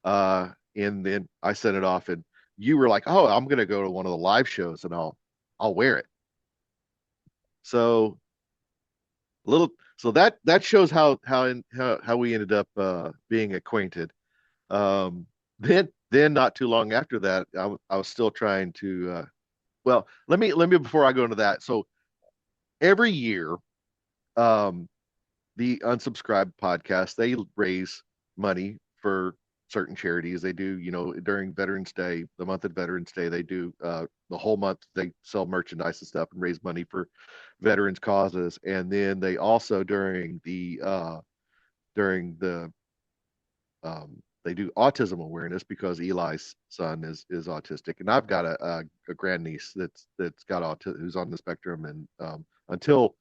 and then I sent it off, and you were like, "Oh, I'm gonna go to one of the live shows, and I'll wear it." So little, so that shows how we ended up being acquainted. Then not too long after that, I was still trying to. Well, let me before I go into that. So every year, um, the unsubscribed podcast, they raise money for certain charities. They do, during Veterans Day, the month of Veterans Day, they do the whole month. They sell merchandise and stuff and raise money for veterans causes. And then they also during the they do autism awareness because Eli's son is autistic, and I've got a grandniece that's got autism who's on the spectrum, and until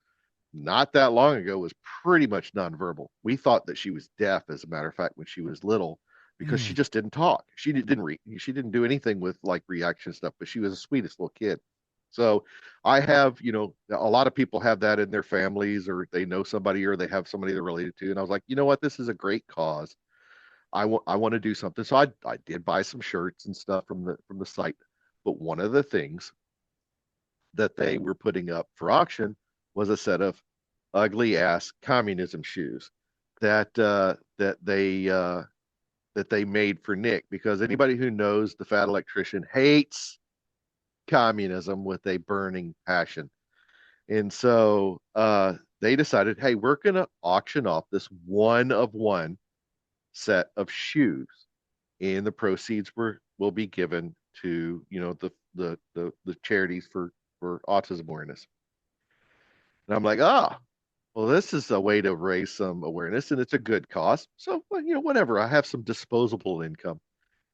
not that long ago was pretty much nonverbal. We thought that she was deaf, as a matter of fact, when she was little, because she Mm. just didn't talk. She didn't do anything with like reaction stuff, but she was the sweetest little kid. So I have, a lot of people have that in their families, or they know somebody, or they have somebody they're related to. And I was like, you know what, this is a great cause. I want to do something. So I did buy some shirts and stuff from the site. But one of the things that they were putting up for auction was a set of ugly ass communism shoes that that they made for Nick, because anybody who knows the fat electrician hates communism with a burning passion. And so they decided, hey, we're going to auction off this one of one set of shoes, and the proceeds will be given to the charities for autism awareness. And I'm like, well, this is a way to raise some awareness, and it's a good cause. So, well, whatever. I have some disposable income,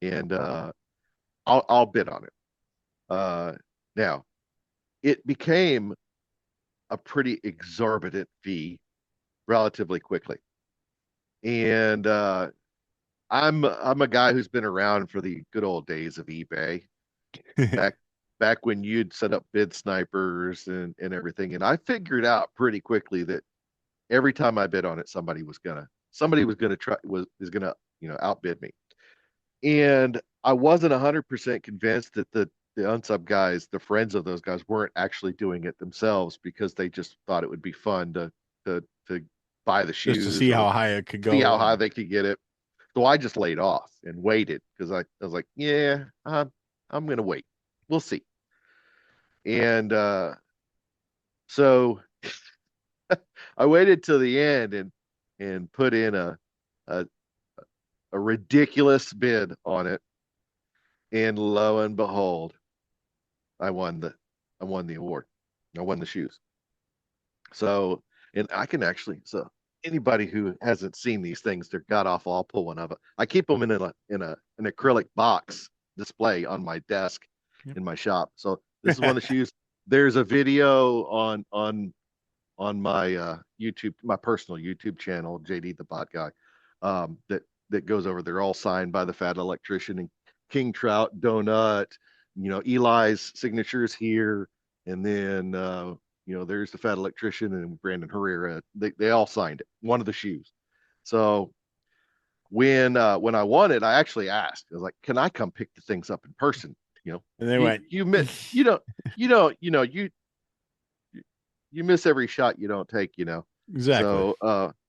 and I'll bid on it. Now, it became a pretty exorbitant fee relatively quickly. And I'm a guy who's been around for the good old days of eBay, back back when you'd set up bid snipers and everything. And I figured out pretty quickly that every time I bid on it, somebody was gonna try was is gonna outbid me. And I wasn't 100% convinced that the unsub guys, the friends of those guys, weren't actually doing it themselves because they just thought it would be fun to buy the Just to shoes see or how high it could see go. how high And they could get it. So I just laid off and waited because I was like, yeah, I'm gonna wait. We'll see. And so I waited till the end and put in a a ridiculous bid on it, and lo and behold, I won the I won the award. I won the shoes. So, and I can actually, so anybody who hasn't seen these things, they're god awful. I'll pull one of it. I keep them in an acrylic box display on my desk yep. in my shop. So this is one of the shoes. There's a video on my YouTube, my personal YouTube channel, JD the Bot Guy, that goes over. They're all signed by the Fat Electrician and King Trout, Donut. Eli's signatures here, and then there's the Fat Electrician and Brandon Herrera. They all signed it. One of the shoes. So when I won it, I actually asked. I was like, "Can I come pick the things up in person?" And they You went, you miss you don't you don't you miss every shot you don't take. exactly.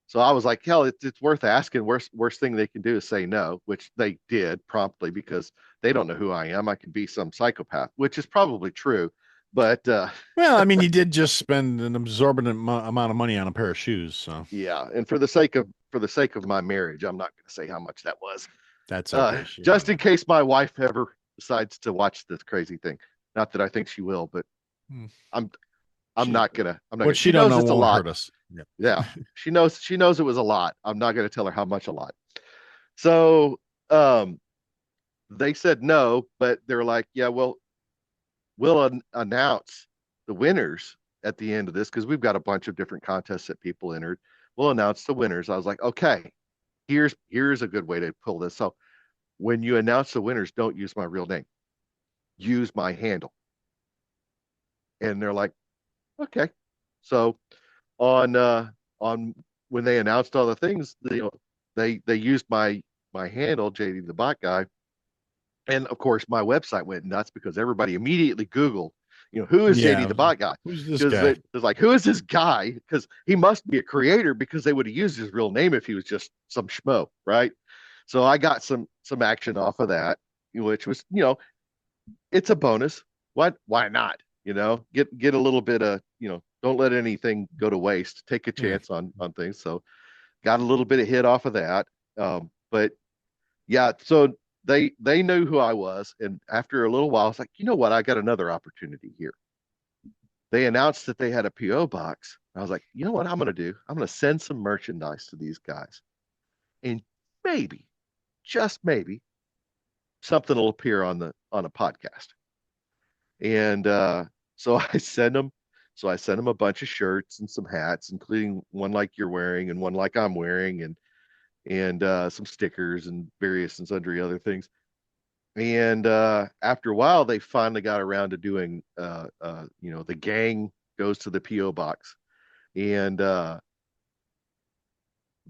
So I was like, hell, it's worth asking. Worst thing they can do is say no, which they did promptly because they don't know who I am. I could be some psychopath, which is probably true. But Well, I mean, you did just spend an absorbent amount of money on a pair of shoes, so yeah, and for the sake of my marriage, I'm not going to say how much that was, that's okay. just in case my wife ever decides to watch this crazy thing. Not that I think she will, but Hmm. I'm I'm She not gonna. I'm not what gonna. she She don't knows know it's a won't lot. hurt us. Yeah. Yeah, she knows it was a lot. I'm not gonna tell her how much a lot. So um, they said no, but they're like, yeah, well, we'll announce the winners at the end of this because we've got a bunch of different contests that people entered. We'll announce the winners. I was like, okay, here's a good way to pull this. So when you announce the winners, don't use my real name. Use my handle. And they're like, okay. So on on when they announced all the things, they used my handle, JD the Bot Guy, and of course my website went nuts because everybody immediately Googled, who is JD Yeah. the Bot Guy? Who's this Because guy? it was like, who is this guy? Because he must be a creator because they would have used his real name if he was just some schmo, right? So I got some action off of that, which was, it's a bonus. Why not? Get a little bit of, don't let anything go to waste. Take a Yeah. chance on things. So got a little bit of hit off of that. But yeah, so they knew who I was, and after a little while, I was like, you know what? I got another opportunity here. They announced that they had a PO box. I was like, you know what I'm gonna do? I'm gonna send some merchandise to these guys, and maybe, just maybe, something will appear on a podcast. And so I sent them. So I sent them a bunch of shirts and some hats, including one like you're wearing and one like I'm wearing, and some stickers and various and sundry other things. And after a while, they finally got around to doing, the gang goes to the PO box, and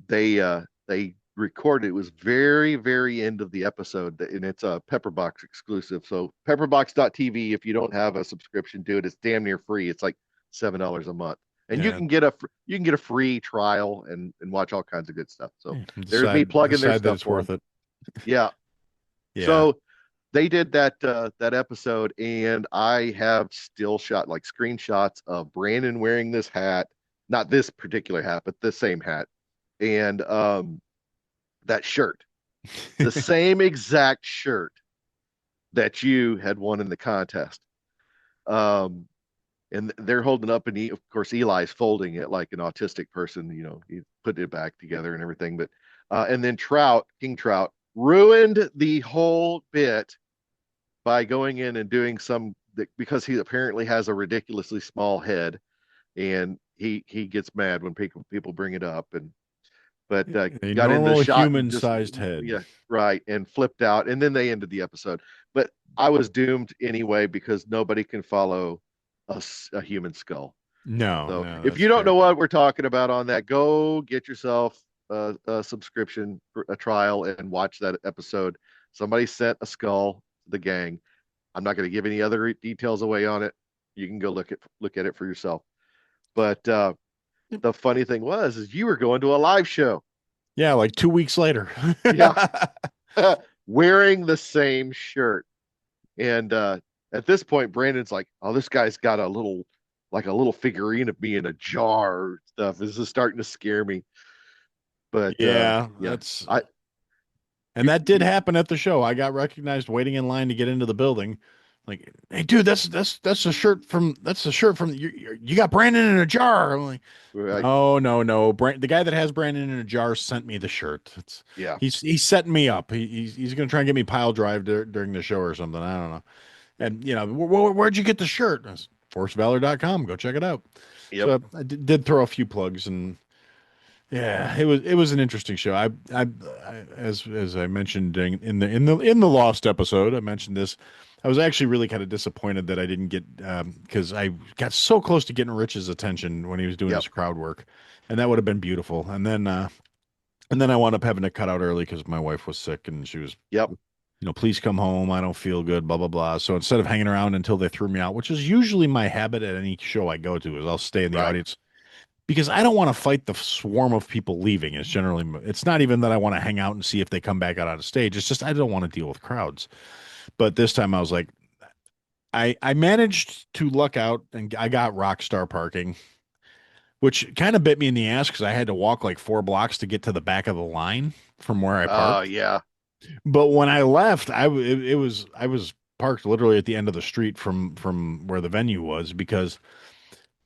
they recorded. It was very very end of the episode, and it's a Pepperbox exclusive. So Pepperbox.tv, if you don't have a subscription to it, it's damn near free. It's like $7 a month, and you Yeah. can get a free trial and watch all kinds of good stuff. So Yeah. there's me plugging their Decide that stuff it's for them. worth it. Yeah. Yeah. So they did that episode, and I have still shot like screenshots of Brandon wearing this hat, not this particular hat, but the same hat, and that shirt, the same exact shirt that you had won in the contest. Um, and they're holding up, and of course Eli's folding it like an autistic person. He put it back together and everything. But and then King Trout, ruined the whole bit by going in and doing some because he apparently has a ridiculously small head, and he gets mad when people bring it up, and but A got into the normal shot and just human-sized head. yeah, right, and flipped out, and then they ended the episode. But I was doomed anyway because nobody can follow a human skull. No, So no, if that's you don't fair. know what we're talking about on that, go get yourself a subscription, for a trial, and watch that episode. Somebody sent a skull to the gang. I'm not going to give any other details away on it. You can go look at it for yourself. But the funny thing was, is you were going to a live show. Yeah, like 2 weeks later. Yeah, wearing the same shirt. And at this point, Brandon's like, "Oh, this guy's got a little figurine of me in a jar or stuff. This is starting to scare me." But Yeah, yeah, that's I and you, that did you happen at the show. I got recognized waiting in line to get into the building. Like, hey, dude, that's a shirt from you got Brandon in a jar. I'm like, I, no, no, no. The guy that has Brandon in a jar sent me the shirt. yeah, He's setting me up. He's gonna try and get me pile drive during the show or something. I don't know. And where'd you get the shirt? Forcedvalor.com. Go check it out. yep, So I did throw a few plugs, and yeah, it was an interesting show. As I mentioned in the Lost episode, I mentioned this. I was actually really kind of disappointed that I didn't get because I got so close to getting Rich's attention when he was doing yep, his crowd work, and that would have been beautiful. And then I wound up having to cut out early because my wife was sick and she was, yep, please come home. I don't feel good, blah blah blah. So instead of hanging around until they threw me out, which is usually my habit at any show I go to, is I'll stay in the right, audience because I don't want to fight the swarm of people leaving. It's not even that I want to hang out and see if they come back out on stage. It's just I don't want to deal with crowds. But this time I was like, I managed to luck out and I got Rockstar parking, which kind of bit me in the ass because I had to walk like 4 blocks to get to the back of the line from where I parked. yeah, But when I left, I was parked literally at the end of the street from where the venue was because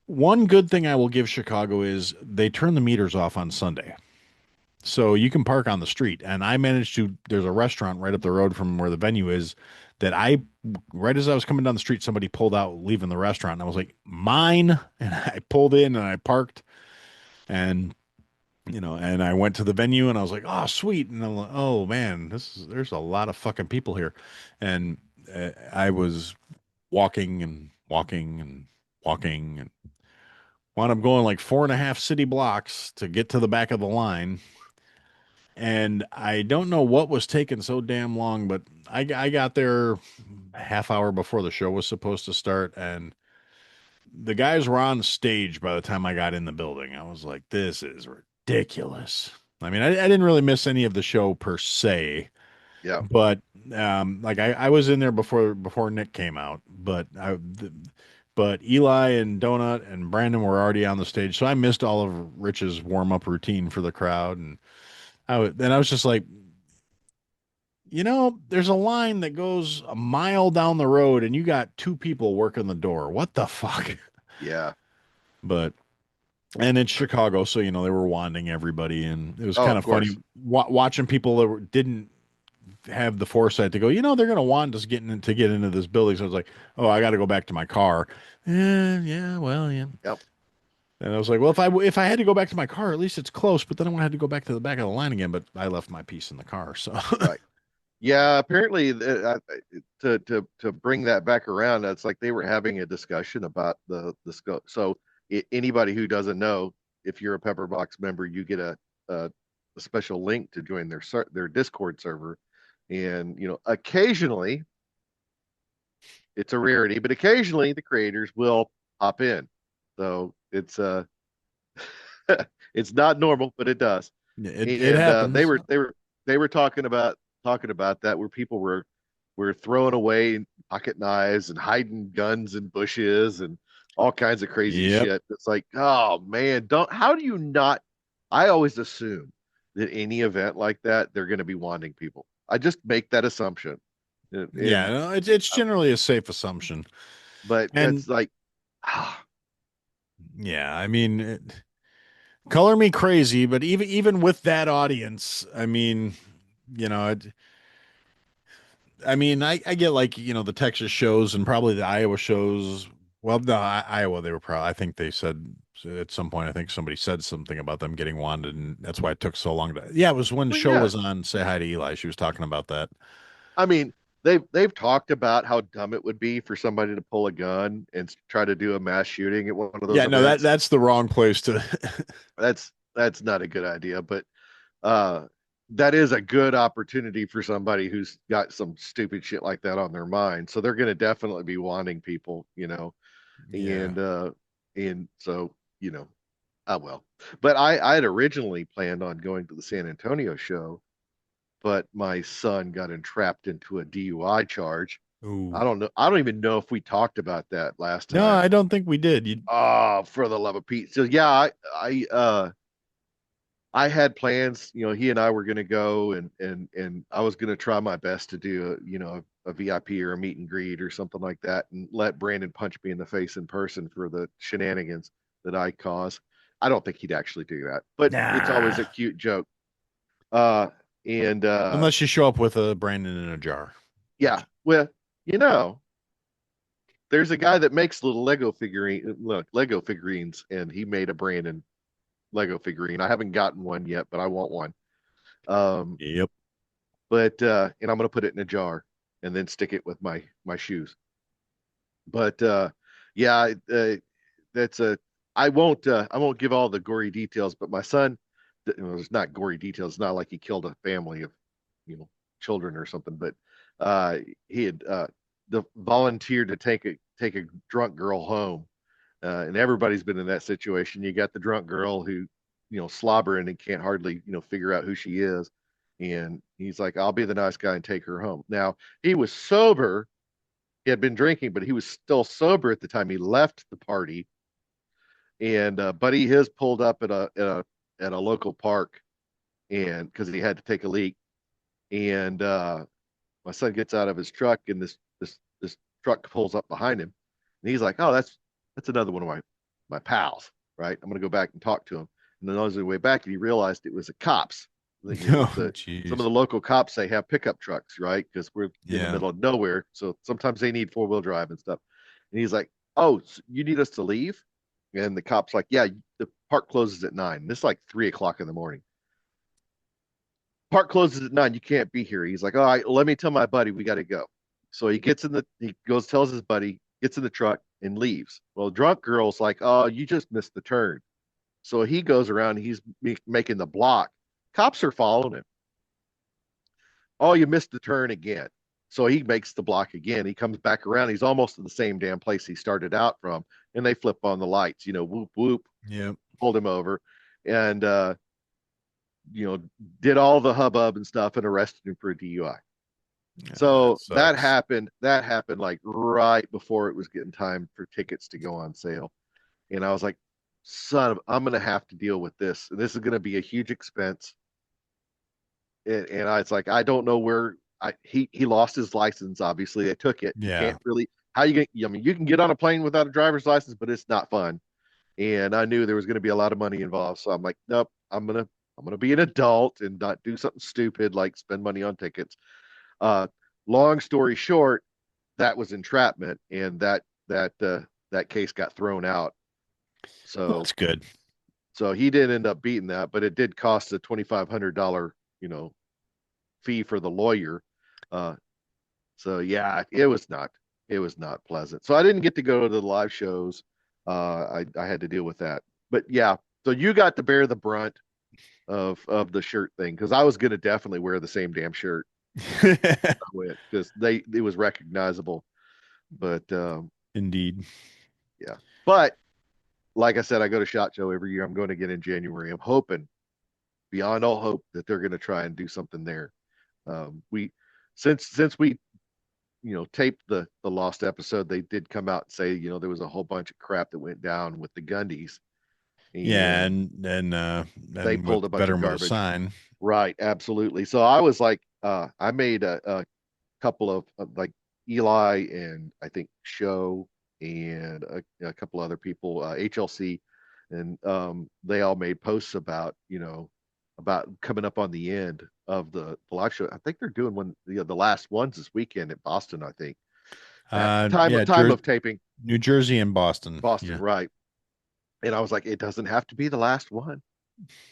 one good thing I will give Chicago is they turn the meters off on Sunday. So you can park on the street. And I managed to, there's a restaurant right up the road from where the venue is that right as I was coming down the street, somebody pulled out leaving the restaurant. And I was like, mine. And I pulled in and I parked and, and I went to the venue and I was like, oh, sweet. And I'm like, oh man, there's a lot of fucking people here. And I was walking and walking and walking and wound up going like 4.5 city blocks to get to the back of the line. And I don't know what was taking so damn long, but I got there a half hour before the show was supposed to start, and the guys were on stage by the time I got in the building. I was like, this is ridiculous. I mean, I didn't really miss any of the show per se, yeah, but like I was in there before Nick came out, but Eli and Donut and Brandon were already on the stage, so I missed all of Rich's warm up routine for the crowd, and I was just like, there's a line that goes a mile down the road, and you got 2 people working the door. What the fuck? yeah. But and it's Chicago, so they were wanding everybody, and it was Oh, kind of of funny course. watching people that didn't have the foresight to go. They're going to want us to get into this building. So I was like, oh, I got to go back to my car. Yeah, well, yeah. Yep, And I was like, well, if I had to go back to my car, at least it's close. But then I had to go back to the back of the line again. But I left my piece in the car, so right. Yeah, apparently, to bring that back around, it's like they were having a discussion about the scope. So anybody who doesn't know, if you're a Pepperbox member, you get a special link to join their Discord server, and occasionally it's a rarity, but occasionally the creators will hop in. So it's not normal, but it does. it And happens. they were talking about that, where people were throwing away pocket knives and hiding guns in bushes and all kinds of crazy Yep. shit. It's like, oh man, don't how do you not? I always assume that any event like that, they're going to be wanting people. I just make that assumption, Yeah, and no, it's generally a safe assumption. but And it's like, ah, yeah, I mean, color me crazy, but even with that audience, I mean, you know, it, I mean, I get like, the Texas shows and probably the Iowa shows. Well, no, Iowa, they were probably, I think they said at some point, I think somebody said something about them getting wanted, and that's why it took so long to. Yeah, it was when the Well, show yeah. was on Say Hi to Eli. She was talking about that. I mean, they've talked about how dumb it would be for somebody to pull a gun and try to do a mass shooting at one of those Yeah, no, events. that's the wrong place to. That's not a good idea, but uh that is a good opportunity for somebody who's got some stupid shit like that on their mind. So they're going to definitely be wanting people, Yeah. and so, oh well. But I had originally planned on going to the San Antonio show, but my son got entrapped into a DUI charge. I Ooh. don't know. I don't even know if we talked about that last No, time. I don't think we did. You. Oh, for the love of Pete. So yeah, I had plans, he and I were going to go, and I was going to try my best to do a VIP or a meet and greet or something like that, and let Brandon punch me in the face in person for the shenanigans that I cause. I don't think he'd actually do that, but it's always Nah. a cute joke. Uh, and Unless you show up with a Brandon in a jar. yeah, well, you know, there's a guy that makes little Lego figurines, and he made a Brandon Lego figurine. I haven't gotten one yet, but I want one. Um, Yep. but and I'm gonna put it in a jar and then stick it with my shoes. But yeah, that's a. I won't give all the gory details, but my son, it's not gory details. It's not like he killed a family of, you know, children or something. But uh, he had volunteered to take a drunk girl home, and everybody's been in that situation. You got the drunk girl who, slobbering and can't hardly, figure out who she is. And he's like, I'll be the nice guy and take her home. Now, he was sober. He had been drinking, but he was still sober at the time he left the party. And buddy his pulled up at a local park, and because he had to take a leak. And my son gets out of his truck, and this truck pulls up behind him, and he's like, "Oh, that's another one of my pals, right? I'm gonna go back and talk to him." And then on his way back, he realized it was the cops. Oh, Some of jeez. the local cops, they have pickup trucks, right? Because we're in the Yeah. middle of nowhere, so sometimes they need four-wheel drive and stuff. And he's like, "Oh, so you need us to leave?" And the cop's like, "Yeah, the park closes at 9. This is like 3 o'clock in the morning. Park closes at 9. You can't be here." He's like, "All right, let me tell my buddy we got to go." So he goes, tells his buddy, gets in the truck and leaves. Well, drunk girl's like, "Oh, you just missed the turn." So he goes around, he's making the block. Cops are following him. "Oh, you missed the turn again." So he makes the block again. He comes back around. He's almost in the same damn place he started out from. And they flip on the lights, whoop, whoop, Yep. pulled him over. And, you know, did all the hubbub and stuff and arrested him for a DUI. Yeah, that So that sucks. happened. That happened like right before it was getting time for tickets to go on sale. And I was like, I'm going to have to deal with this. And this is going to be a huge expense. And I was like, I don't know where he lost his license. Obviously, they took it. You Yeah. can't really, how you get, I mean, you can get on a plane without a driver's license, but it's not fun. And I knew there was going to be a lot of money involved. So I'm like, nope, I'm gonna be an adult and not do something stupid like spend money on tickets. Uh, Long story short, that was entrapment, and that case got thrown out. Well, So that's good. so he did end up beating that, but it did cost a $2,500 fee for the lawyer. Uh, so yeah, it was not pleasant. So I didn't get to go to the live shows. I had to deal with that. But yeah, so you got to bear the brunt of the shirt thing because I was gonna definitely wear the same damn shirt because it was recognizable. But Indeed. yeah, but like I said, I go to SHOT Show every year. I'm going to get in January. I'm hoping beyond all hope that they're going to try and do something there. We since we taped the lost episode, they did come out and say there was a whole bunch of crap that went down with the Gundies, Yeah, and they and with pulled a bunch of veteran with a garbage. sign. Right, absolutely. So I was like, I made a couple of like Eli and I think Show and a couple other people, HLC, and they all made posts about about coming up on the end of the live show. I think they're doing one the last ones this weekend at Boston. I think at Yeah, time of taping, New Jersey and Boston. Boston, Yeah. right? And I was like, it doesn't have to be the last one.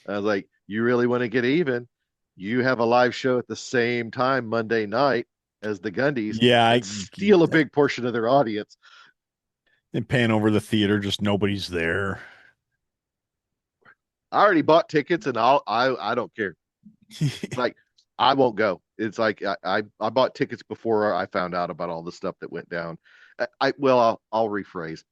I was like, you really want to get even? You have a live show at the same time Monday night as the Gundies Yeah, and steal a big portion of their audience. and pan over the theater, just nobody's there. I already bought tickets and I don't care. Like I won't go. It's like I bought tickets before I found out about all the stuff that went down. I'll rephrase.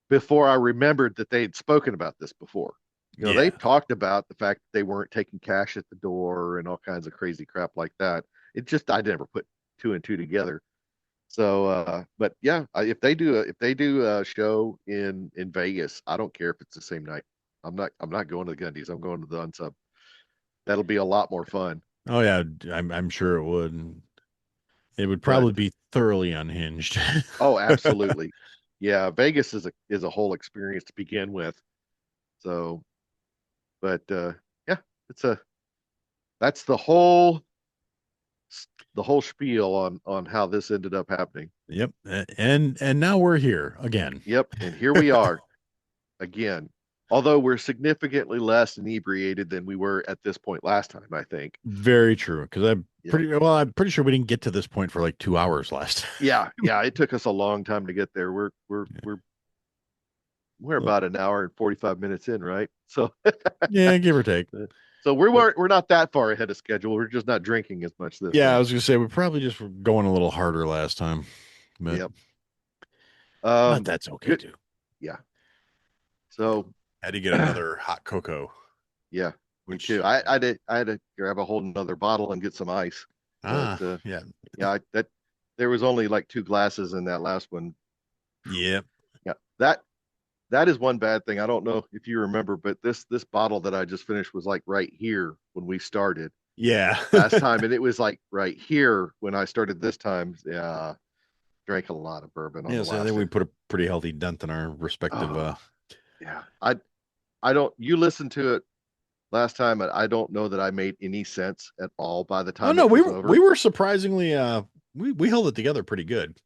Before I remembered that they had spoken about this before. Yeah. They've talked about the fact that they weren't taking cash at the door and all kinds of crazy crap like that. It just I never put two and two together. So, but yeah, if they do a show in Vegas, I don't care if it's the same night. I'm not going to the Gundies. I'm going to the Unsub. That'll be a lot more fun. Oh yeah, I'm sure it would. It would But probably be thoroughly unhinged. oh, absolutely, yeah. Vegas is a whole experience to begin with. So, but yeah, it's a that's the whole spiel on how this ended up happening. Yep. And now we're here again. Yep, and here we are again. Although we're significantly less inebriated than we were at this point last time, I think. Very true. Because Yeah. I'm pretty sure we didn't get to this point for like 2 hours last. Yeah, yeah. It took us a long time to get there. We're Well, about an hour and 45 minutes in, right? So yeah, give or take. so we're not that far ahead of schedule. We're just not drinking as much this Yeah, I time. was gonna say we probably just were going a little harder last time, but Yep. that's okay Good. too. Yeah. So Had to get another hot cocoa, yeah, me which too. I had to grab a whole another bottle and get some ice. But yeah, yeah, that there was only like two glasses in that last one. yeah, Yeah, that is one bad thing. I don't know if you remember, but this bottle that I just finished was like right here when we started yeah. last time, and it was like right here when I started this time. Yeah, drank a lot of bourbon on Yeah, the so I last think we one. put a pretty healthy dent in our respective. Oh yeah, I don't. You listened to it last time, and I don't know that I made any sense at all by the Oh time no, it was over. we were surprisingly we held it together pretty good,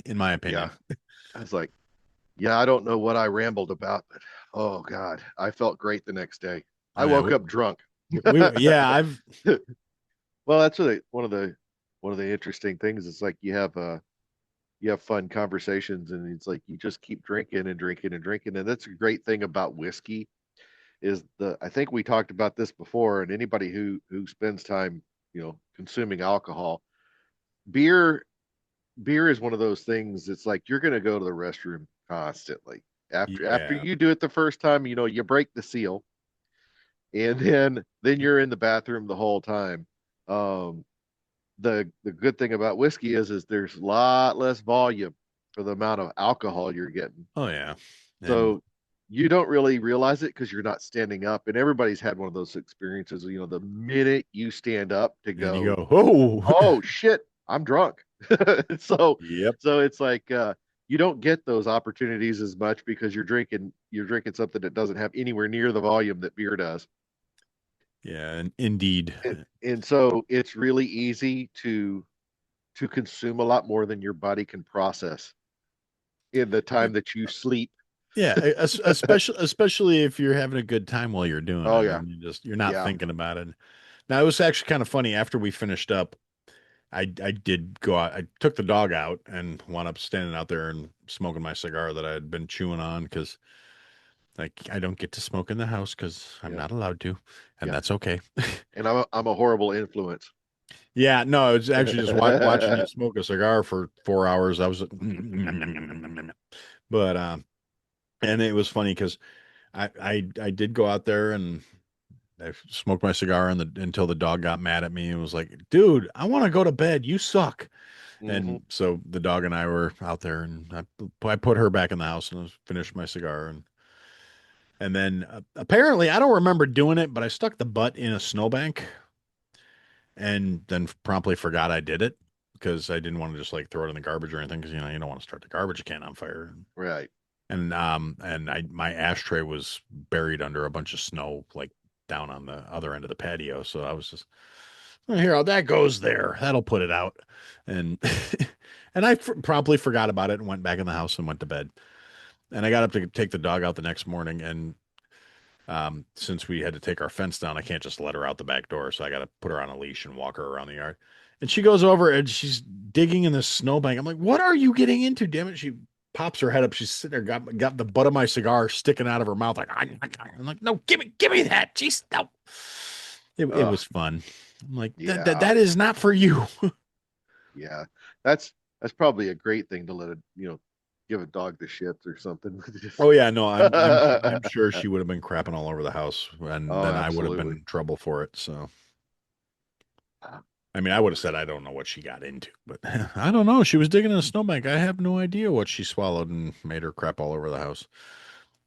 in my Yeah, opinion. I was like, yeah, I don't know what I rambled about, but oh God, I felt great the next day. I Oh yeah, woke up drunk. yeah I've Well, that's one of the interesting things. It's like you have fun conversations, and it's like you just keep drinking and drinking and drinking, and that's a great thing about whiskey. Is the I think we talked about this before, and anybody who spends time consuming alcohol, beer beer is one of those things. It's like you're going to go to the restroom constantly. After yeah. you do it the first time, you break the seal, and then you're in the bathroom the whole time. Um, the good thing about whiskey is there's a lot less volume for the amount of alcohol you're getting. Oh yeah, and So you don't really realize it because you're not standing up. And everybody's had one of those experiences. The minute you stand up to and you go, go, oh, oh shit, I'm drunk. so yep, so it's like you don't get those opportunities as much because you're drinking something that doesn't have anywhere near the volume that beer does. yeah, and indeed, And so it's really easy to consume a lot more than your body can process in the time that you sleep. yeah, especially if you're having a good time while you're doing Oh it, yeah. and you're not Yeah. thinking about it. Now it was actually kind of funny after we finished up. I did go out. I took the dog out and wound up standing out there and smoking my cigar that I had been chewing on because like I don't get to smoke in the house because I'm Yeah. not allowed to, and Yeah. that's okay. And I'm a horrible influence. Yeah, no, it's actually just watching you smoke a cigar for 4 hours. I was, but and it was funny because I did go out there and I smoked my cigar until the dog got mad at me and was like, "Dude, I want to go to bed. You suck." Hmm. And so the dog and I were out there, and I put her back in the house and I finished my cigar, and then apparently I don't remember doing it, but I stuck the butt in a snowbank and then promptly forgot I did it because I didn't want to just like throw it in the garbage or anything because you don't want to start the garbage can on fire. Right. And my ashtray was buried under a bunch of snow, like down on the other end of the patio. So I was just, "Oh, here, that goes there. That'll put it out." And and I promptly forgot about it and went back in the house and went to bed. And I got up to take the dog out the next morning, and since we had to take our fence down, I can't just let her out the back door. So I got to put her on a leash and walk her around the yard. And she goes over and she's digging in this snowbank. I'm like, "What are you getting into? Damn it." She pops her head up. She's sitting there, got the butt of my cigar sticking out of her mouth. Like, I'm like, "No, give me that." Jeez, no. It Oh, was fun. I'm like, yeah, that is not for you. yeah. That's that's probably a great thing to let a give a dog the shits or something. Oh yeah, no, I'm sure she would have been crapping all over the house, and Oh, then I would have been absolutely. in trouble for it. So Uh, I mean, I would have said I don't know what she got into, but I don't know. She was digging in a snowbank. I have no idea what she swallowed and made her crap all over the house.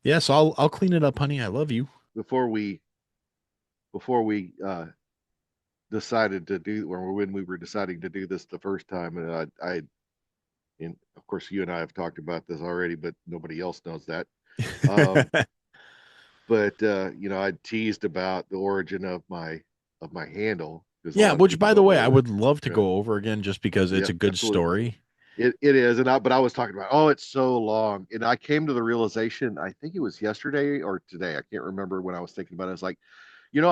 Yes, I'll clean it up, honey. I love you. Before we decided to do, or when we were deciding to do this the first time, and and of course you and I have talked about this already, but nobody else knows that. Um, but I teased about the origin of my handle because a Yeah, lot of which people by the don't way, know I that. would love to Yeah, go over again just because it's yeah, a good absolutely. story. It is, but I was talking about, oh, it's so long, and I came to the realization, I think it was yesterday or today, I can't remember when I was thinking about it. It's like, you know,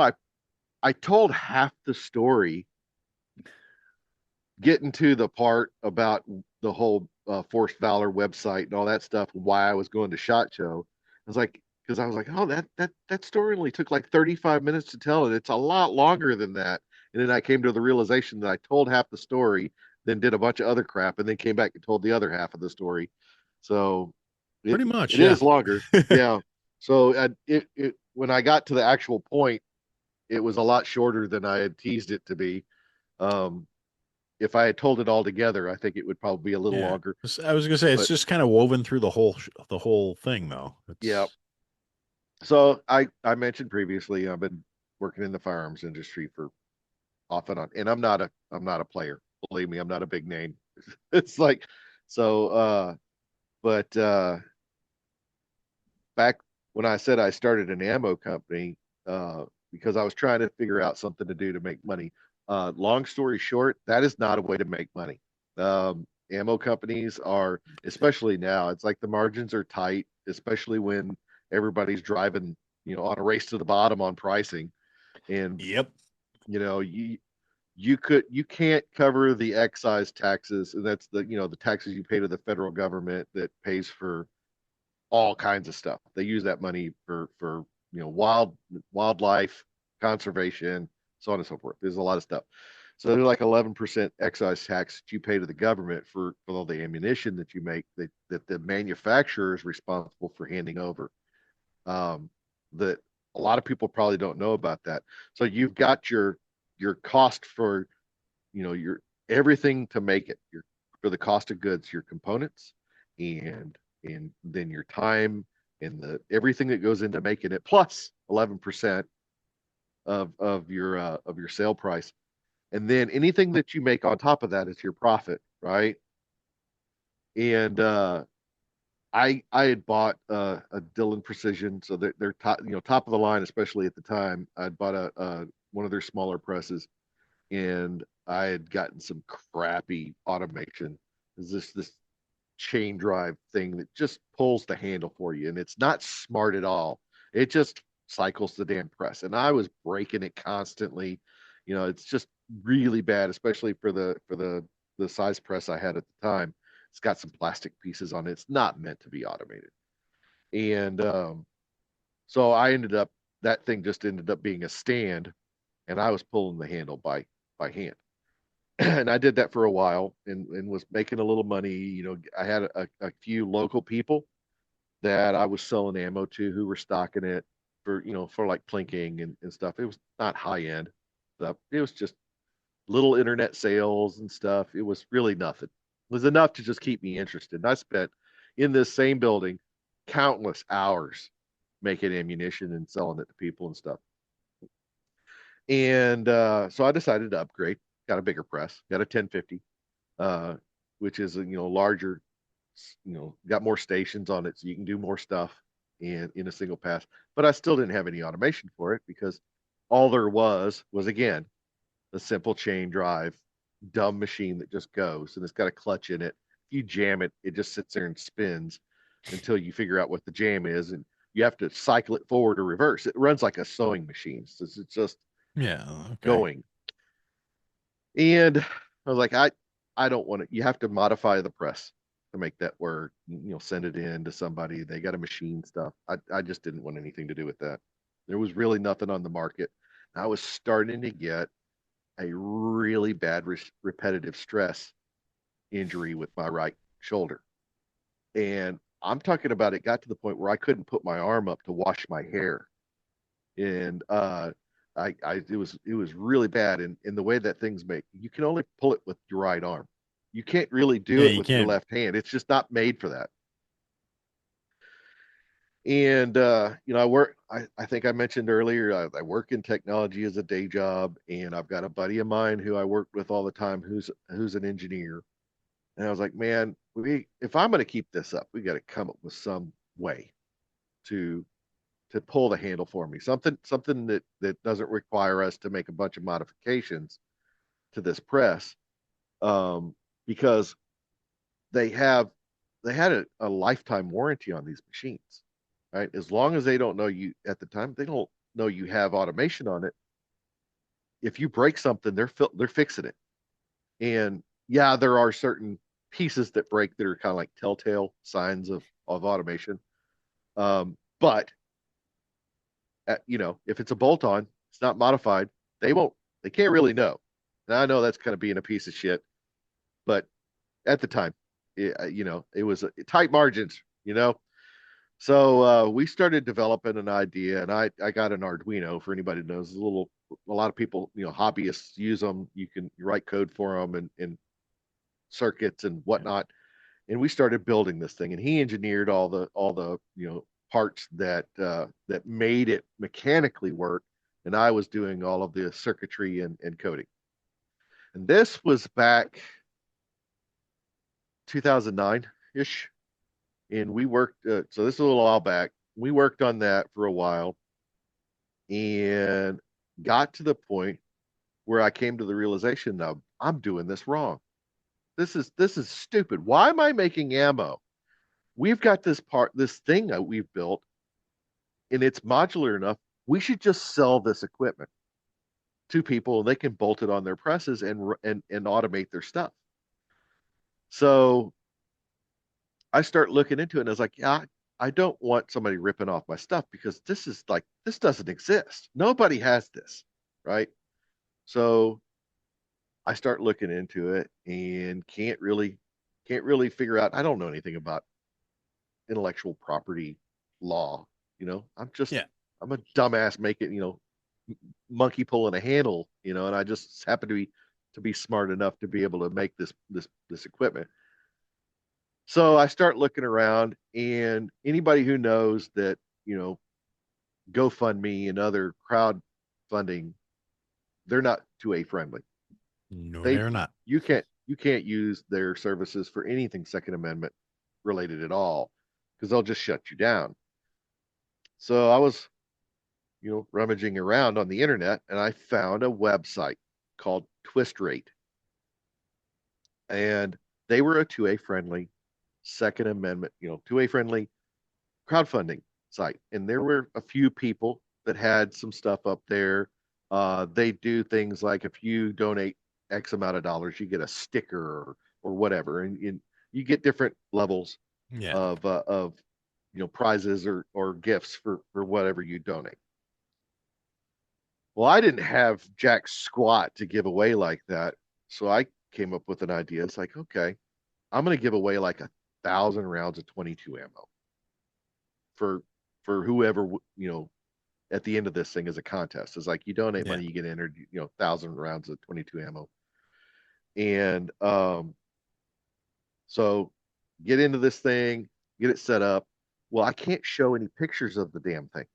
I told half the story getting to the part about the whole Forced Valor website and all that stuff, why I was going to SHOT Show. I was like, because I was like, oh, that story only took like 35 minutes to tell, and it's a lot longer than that. And then I came to the realization that I told half the story, then did a bunch of other crap, and then came back and told the other half of the story. So Pretty it much, yeah. is longer, yeah. So it when I got to the actual point, it was a lot shorter than I had teased it to be. Um, if I had told it all together, I think it would probably be a little Yeah. longer. I was gonna say it's But just kind of woven through the whole thing, though. yeah, It's so I mentioned previously I've been working in the firearms industry for off and on, and I'm not a player. Believe me, I'm not a big name. It's like so. But back when I said I started an ammo company, because I was trying to figure out something to do to make money. Long story short, that is not a way to make money. Ammo companies are, especially now, it's like the margins are tight, especially when everybody's driving, on a race to the bottom on pricing. And, yep. you know, you can't cover the excise taxes, and that's the taxes you pay to the federal government that pays for all kinds of stuff. They use that money for wildlife conservation, so on and so forth. There's a lot of stuff. So there's like 11% excise tax that you pay to the government for all the ammunition that you make that the manufacturer is responsible for handing over. Um, that a lot of people probably don't know about that. So you've got your cost for your everything to make it. Your For the cost of goods, your components, and then your time and the everything that goes into making it, plus 11% of your sale price, and then anything that you make on top of that is your profit, right? And I had bought a Dillon Precision, so they're top, top of the line, especially at the time. I'd bought a one of their smaller presses, and I had gotten some crappy automation. Is this chain drive thing that just pulls the handle for you, and it's not smart at all. It just cycles the damn press, and I was breaking it constantly. It's just really bad, especially for the size press I had at the time. It's got some plastic pieces on it. It's not meant to be automated, and so I ended up that thing just ended up being a stand, and I was pulling the handle by hand. And I did that for a while and was making a little money. I had a few local people that I was selling ammo to who were stocking it for like plinking and stuff. It was not high end stuff. It was just little internet sales and stuff. It was really nothing. It was enough to just keep me interested. And I spent in this same building countless hours making ammunition and selling it to people and stuff. And so I decided to upgrade, got a bigger press, got a 1050, uh, which is larger, got more stations on it, so you can do more stuff in a single pass. But I still didn't have any automation for it because all there was again a simple chain drive, dumb machine that just goes and it's got a clutch in it. If you jam it, it just sits there and spins until you figure out what the jam is, and you have to cycle it forward or reverse. It runs like a sewing machine. So it's just Yeah. Okay. going. And I was like, I don't want to. You have to modify the press to make that work. Send it in to somebody. They got a machine stuff. I just didn't want anything to do with that. There was really nothing on the market. I was starting to get a really bad repetitive stress injury with my right shoulder. And I'm talking about it got to the point where I couldn't put my arm up to wash my hair. And it was really bad. And the way that things make, you can only pull it with your right arm. You can't really do Yeah, it you with your can't. left hand. It's just not made for that. And I think I mentioned earlier, I work in technology as a day job, and I've got a buddy of mine who I work with all the time who's an engineer. And I was like, man, we if I'm going to keep this up, we got to come up with some way to pull the handle for me. Something that doesn't require us to make a bunch of modifications to this press, because they have they had a lifetime warranty on these machines, right? As long as they don't know you at the time, they don't know you have automation on it. If you break something, they're fixing it. And yeah, there are certain pieces that break that are kind of like telltale signs of automation. But if it's a bolt on, it's not modified, they won't, they can't really know. And I know that's kind of being a piece of shit, but at the time, it was tight margins, you know. So we started developing an idea, and I got an Arduino. For anybody who knows, a lot of people, hobbyists use them. You can write code for them and circuits and whatnot. And we started building this thing, and he engineered all the parts that made it mechanically work, and I was doing all of the circuitry and coding. And this was back 2009 ish, and we worked. So this is a little while back. We worked on that for a while, and got to the point where I came to the realization now I'm doing this wrong. This is stupid. Why am I making ammo? We've got this thing that we've built, and it's modular enough. We should just sell this equipment to people, and they can bolt it on their presses and automate their stuff. So I start looking into it, and I was like, yeah, I don't want somebody ripping off my stuff, because this doesn't exist. Nobody has this, right? So I start looking into it and can't really figure out. I don't know anything about intellectual property law. Yeah. I'm a dumbass making, monkey pulling a handle, and I just happen to be smart enough to be able to make this equipment. So I start looking around, and anybody who knows that, you know, GoFundMe and other crowdfunding, they're not 2A friendly. No, They they're not. you can't use their services for anything Second Amendment related at all, because they'll just shut you down. So I was, rummaging around on the internet, and I found a website called Twist Rate, and they were a 2A friendly Second Amendment, 2A friendly crowdfunding site. And there were a few people that had some stuff up there. They do things like if you donate X amount of dollars, you get a sticker or whatever, and you get different levels Yeah. of prizes or gifts for whatever you donate. Well, I didn't have jack squat to give away like that, so I came up with an idea. It's like, okay, I'm going to give away like 1,000 rounds of 22 ammo for whoever at the end of this thing as a contest. It's like you donate Yeah. money, you get entered, 1,000 rounds of 22 ammo. And so get into this thing, get it set up. Well, I can't show any pictures of the damn thing,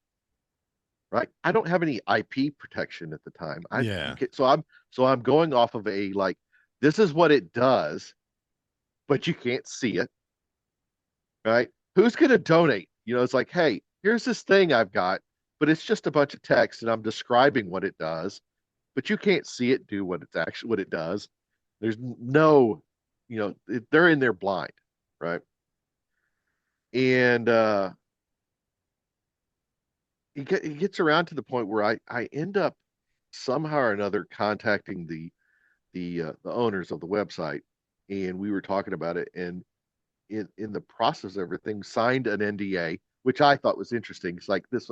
right? I don't have any IP protection at the time. I you Yeah. can, so I'm going off of a like, this is what it does, but you can't see it, right? Who's going to donate? It's like, hey, here's this thing I've got, but it's just a bunch of text and I'm describing what it does, but you can't see it do what it does. There's no, they're in there blind, right? And he gets around to the point where I end up somehow or another contacting the owners of the website, and we were talking about it, and in the process of everything, signed an NDA, which I thought was interesting. It's like this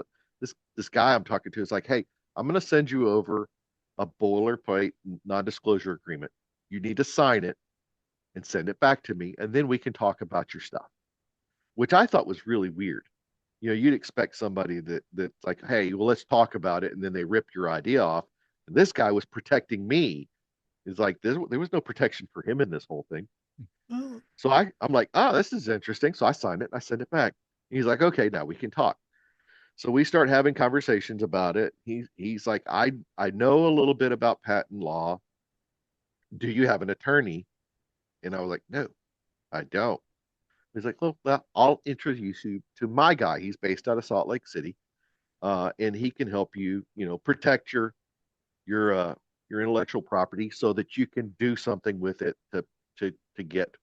guy I'm talking to is like, hey, I'm going to send you over a boilerplate non-disclosure agreement. You need to sign it and send it back to me, and then we can talk about your stuff, which I thought was really weird. You'd expect somebody that's like, hey, well, let's talk about it, and then they rip your idea off. And this guy was protecting me. It's like there was no protection for him in this whole thing. Well, So I'm like, oh, this is interesting. So I signed it and I sent it back. He's like, okay, now we can talk. So we start having conversations about it. He's like, I know a little bit about patent law. Do you have an attorney? And I was like, no, I don't. He's like, well, I'll introduce you to my guy. He's based out of Salt Lake City, and he can help you, protect your uh, your intellectual property so that you can do something with it to get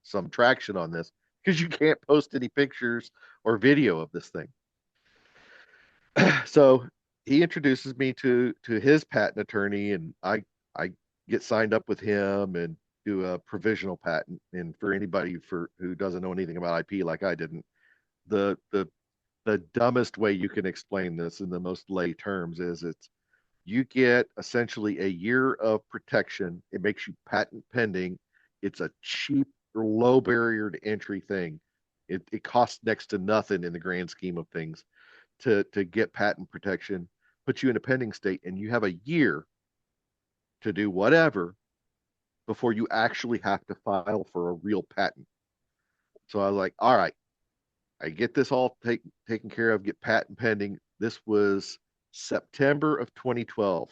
some traction on this because you can't post any pictures or video of this thing. So he introduces me to his patent attorney, and I get signed up with him and do a provisional patent. And for anybody who doesn't know anything about IP like I didn't, the the the dumbest way you can explain this in the most lay terms is you get essentially a year of protection. It makes you patent pending. It's a cheap or low barrier to entry thing. It costs next to nothing in the grand scheme of things to get patent protection, puts you in a pending state, and you have a year to do whatever before you actually have to file for a real patent. So I was like, all right, I get this all taken care of, get patent pending. This was September of 2012.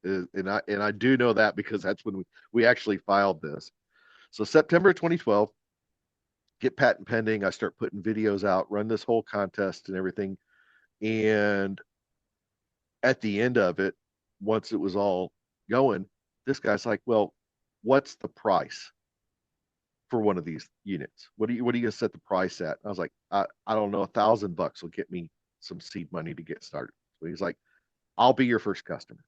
And I do know that because that's when we actually filed this. So September 2012, get patent pending. I start putting videos out, run this whole contest and everything. And at the end of it, once it was all going, this guy's like, well, what's the price for one of these units? What are you gonna set the price at? I was like, I don't know, $1,000 will get me some seed money to get started. So he's like, I'll be your first customer.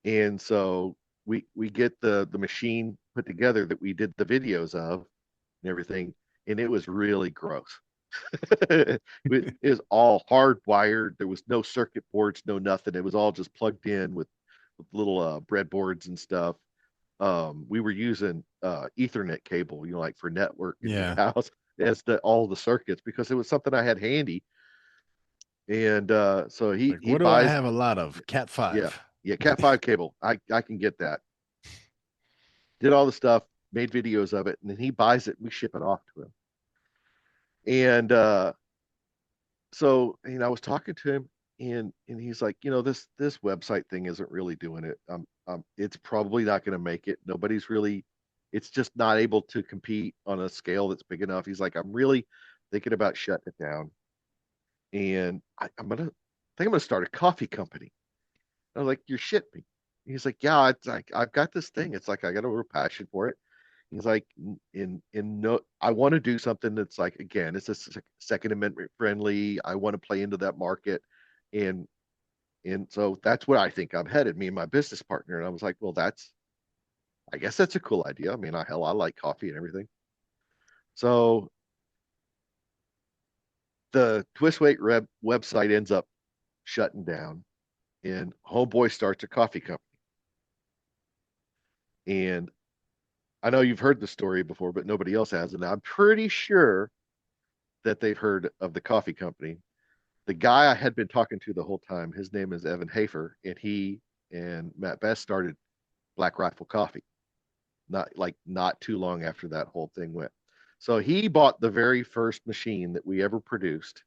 And so we get the machine put together that we did the videos of and everything, and it was really gross. It is all hardwired. There was no circuit boards, no nothing. It was all just plugged in with little breadboards and stuff. We were using Ethernet cable, like for network in your yeah. house as all the circuits because it was something I had handy. And so he Like, he what do I buys, have a lot of? Cat yeah, 5. yeah, Cat 5 cable. I can get that. Did all the stuff, made videos of it, and then he buys it and we ship it off to him. And so I was talking to him, and he's like, this website thing isn't really doing it. It's probably not going to make it. Nobody's really, it's just not able to compete on a scale that's big enough. He's like, I'm really thinking about shutting it down, and I think I'm gonna start a coffee company. I was like, you're shitting me. He's like, yeah, it's like I've got this thing. It's like I got a real passion for it. He's like, in no, I want to do something that's like, again, it's a Second Amendment friendly. I want to play into that market, and so that's where I think I'm headed. Me and my business partner, and I was like, well, I guess that's a cool idea. I mean, I like coffee and everything. So the Twistweight website ends up shutting down, and Homeboy starts a coffee company. And I know you've heard the story before, but nobody else has, and I'm pretty sure that they've heard of the coffee company. The guy I had been talking to the whole time, his name is Evan Hafer, and he and Matt Best started Black Rifle Coffee. Not too long after that whole thing went. So he bought the very first machine that we ever produced.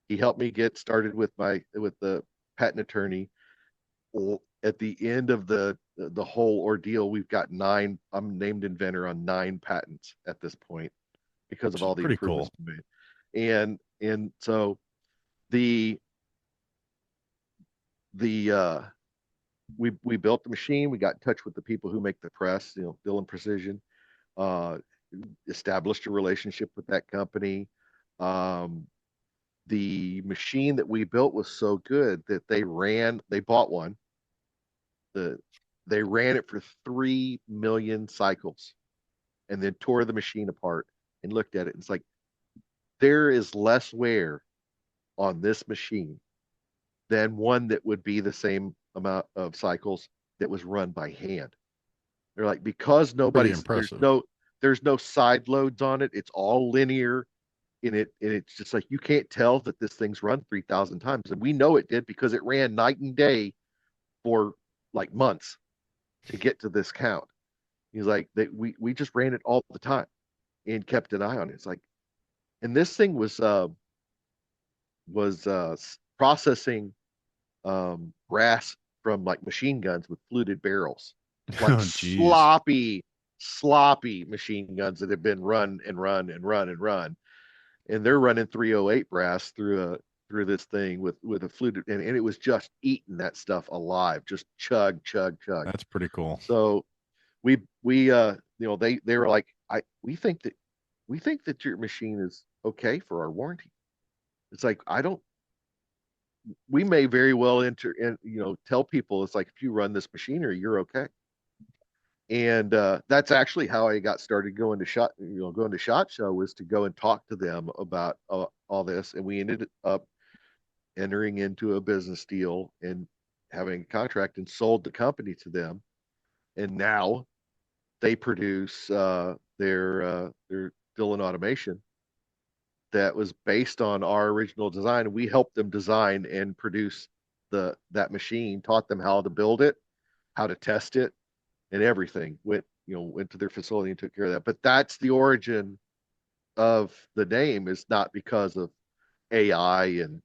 He helped me get started with the patent attorney. At the end of the whole ordeal, we've got nine. I'm named inventor on 9 patents at this point because of Which is all the pretty improvements cool. we made. And so the the we built the machine. We got in touch with the people who make the press, Dillon Precision. Uh, Established a relationship with that company. Um, the machine that we built was so good that they bought one. The they ran it for 3 million cycles and then tore the machine apart and looked at it. And it's like there is less wear on this machine than one that would be the same amount of cycles that was run by hand. They're like, because Pretty nobody's impressive. there's no side loads on it. It's all linear in it, and it's just like you can't tell that this thing's run 3,000 times, and we know it did because it ran night and day for like months to get to this count. He's like, that we just ran it all the time and kept an eye on it. It's like, and this thing was processing brass from like machine guns with fluted barrels, like Oh, geez. sloppy machine guns that have been run and run and run and run, and they're running 308 brass through this thing with a fluted, and it was just eating that stuff alive, just chug chug chug. That's pretty cool. So they were like, I we think that your machine is okay for our warranty. It's like, I don't we may very well enter and tell people it's like, if you run this machinery, you're okay. And that's actually how I got started going to SHOT Show, was to go and talk to them about all this. And we ended up entering into a business deal and having a contract and sold the company to them. And now they produce their Dillon automation that was based on our original design. We helped them design and produce that machine, taught them how to build it, how to test it, and everything. Went to their facility and took care of that. But that's the origin of the name, is not because of AI and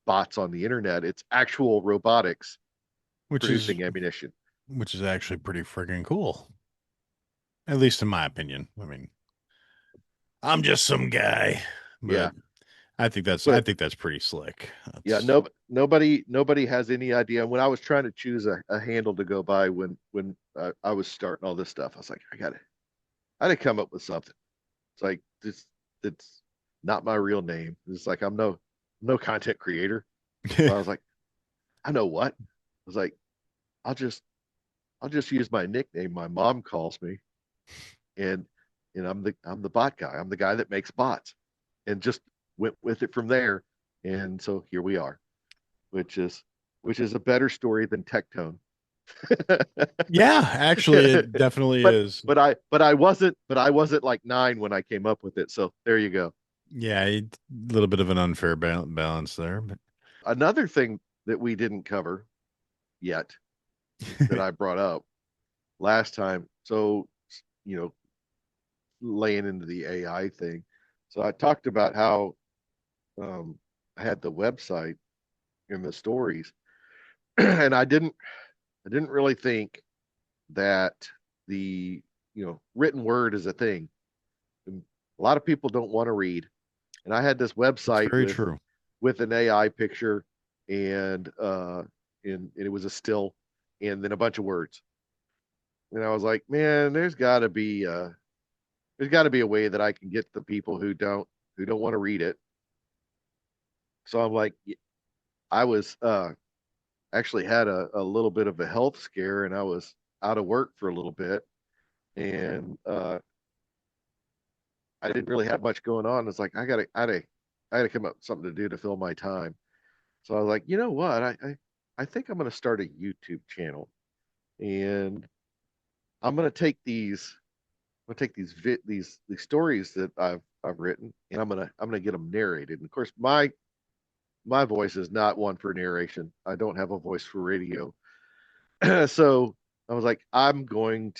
bots on the internet. It's actual robotics Which is producing ammunition. which is actually pretty friggin' cool. At least in my opinion. I mean, I'm just some guy, Yeah, but I but think that's pretty slick. yeah, That's nobody has any idea. When I was trying to choose a handle to go by when I was starting all this stuff, I was like, I gotta come up with something. It's like this it's not my real name. It's like, I'm no content creator. So I was like, I know what. I was like, I'll just I'll just use my nickname my mom calls me, and I'm the bot guy. I'm the guy that makes bots, and just went with it from there. And so here we are, which is which is a better story than Tectone. yeah, actually it definitely but is. I wasn't like 9 when I came up with it. So there you go. Yeah, a little bit of an unfair balance there, but Another thing that we didn't cover yet that I brought up last time. So, you know, laying into the AI thing. So I talked about how I had the website in the stories, and I didn't really think that the written word is a thing. And a lot of people don't want to read, and I had this it's website very true. with an AI picture, and it was a still, and then a bunch of words. And I was like, man, there's got to be a way that I can get the people who don't want to read it. So I'm like, I was actually had a little bit of a health scare, and I was out of work for a little bit, and I didn't really have much going on. It's like, I gotta come up with something to do to fill my time. So I was like, you know what? I think I'm gonna start a YouTube channel, and I'm gonna take these stories that I've written, and I'm gonna get them narrated. And of course, my voice is not one for narration. I don't have a voice for radio. So I was like, I'm gonna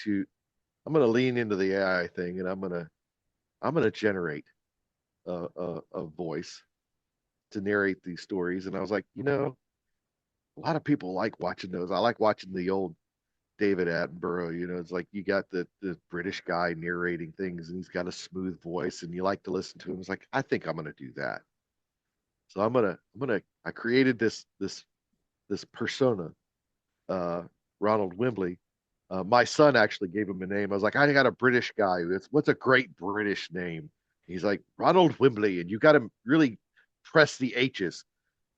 lean into the AI thing, and I'm gonna generate a voice to narrate these stories. And I was like, a lot of people like watching those. I like watching the old David Attenborough. It's like you got the British guy narrating things, and he's got a smooth voice, and you like to listen to him. It's like, I think I'm gonna do that. So I created this persona, uh, Ronald Wimbley. My son actually gave him a name. I was like, I got a British guy. What's a great British name? He's like Ronald Wimbley, and you got to really press the H's.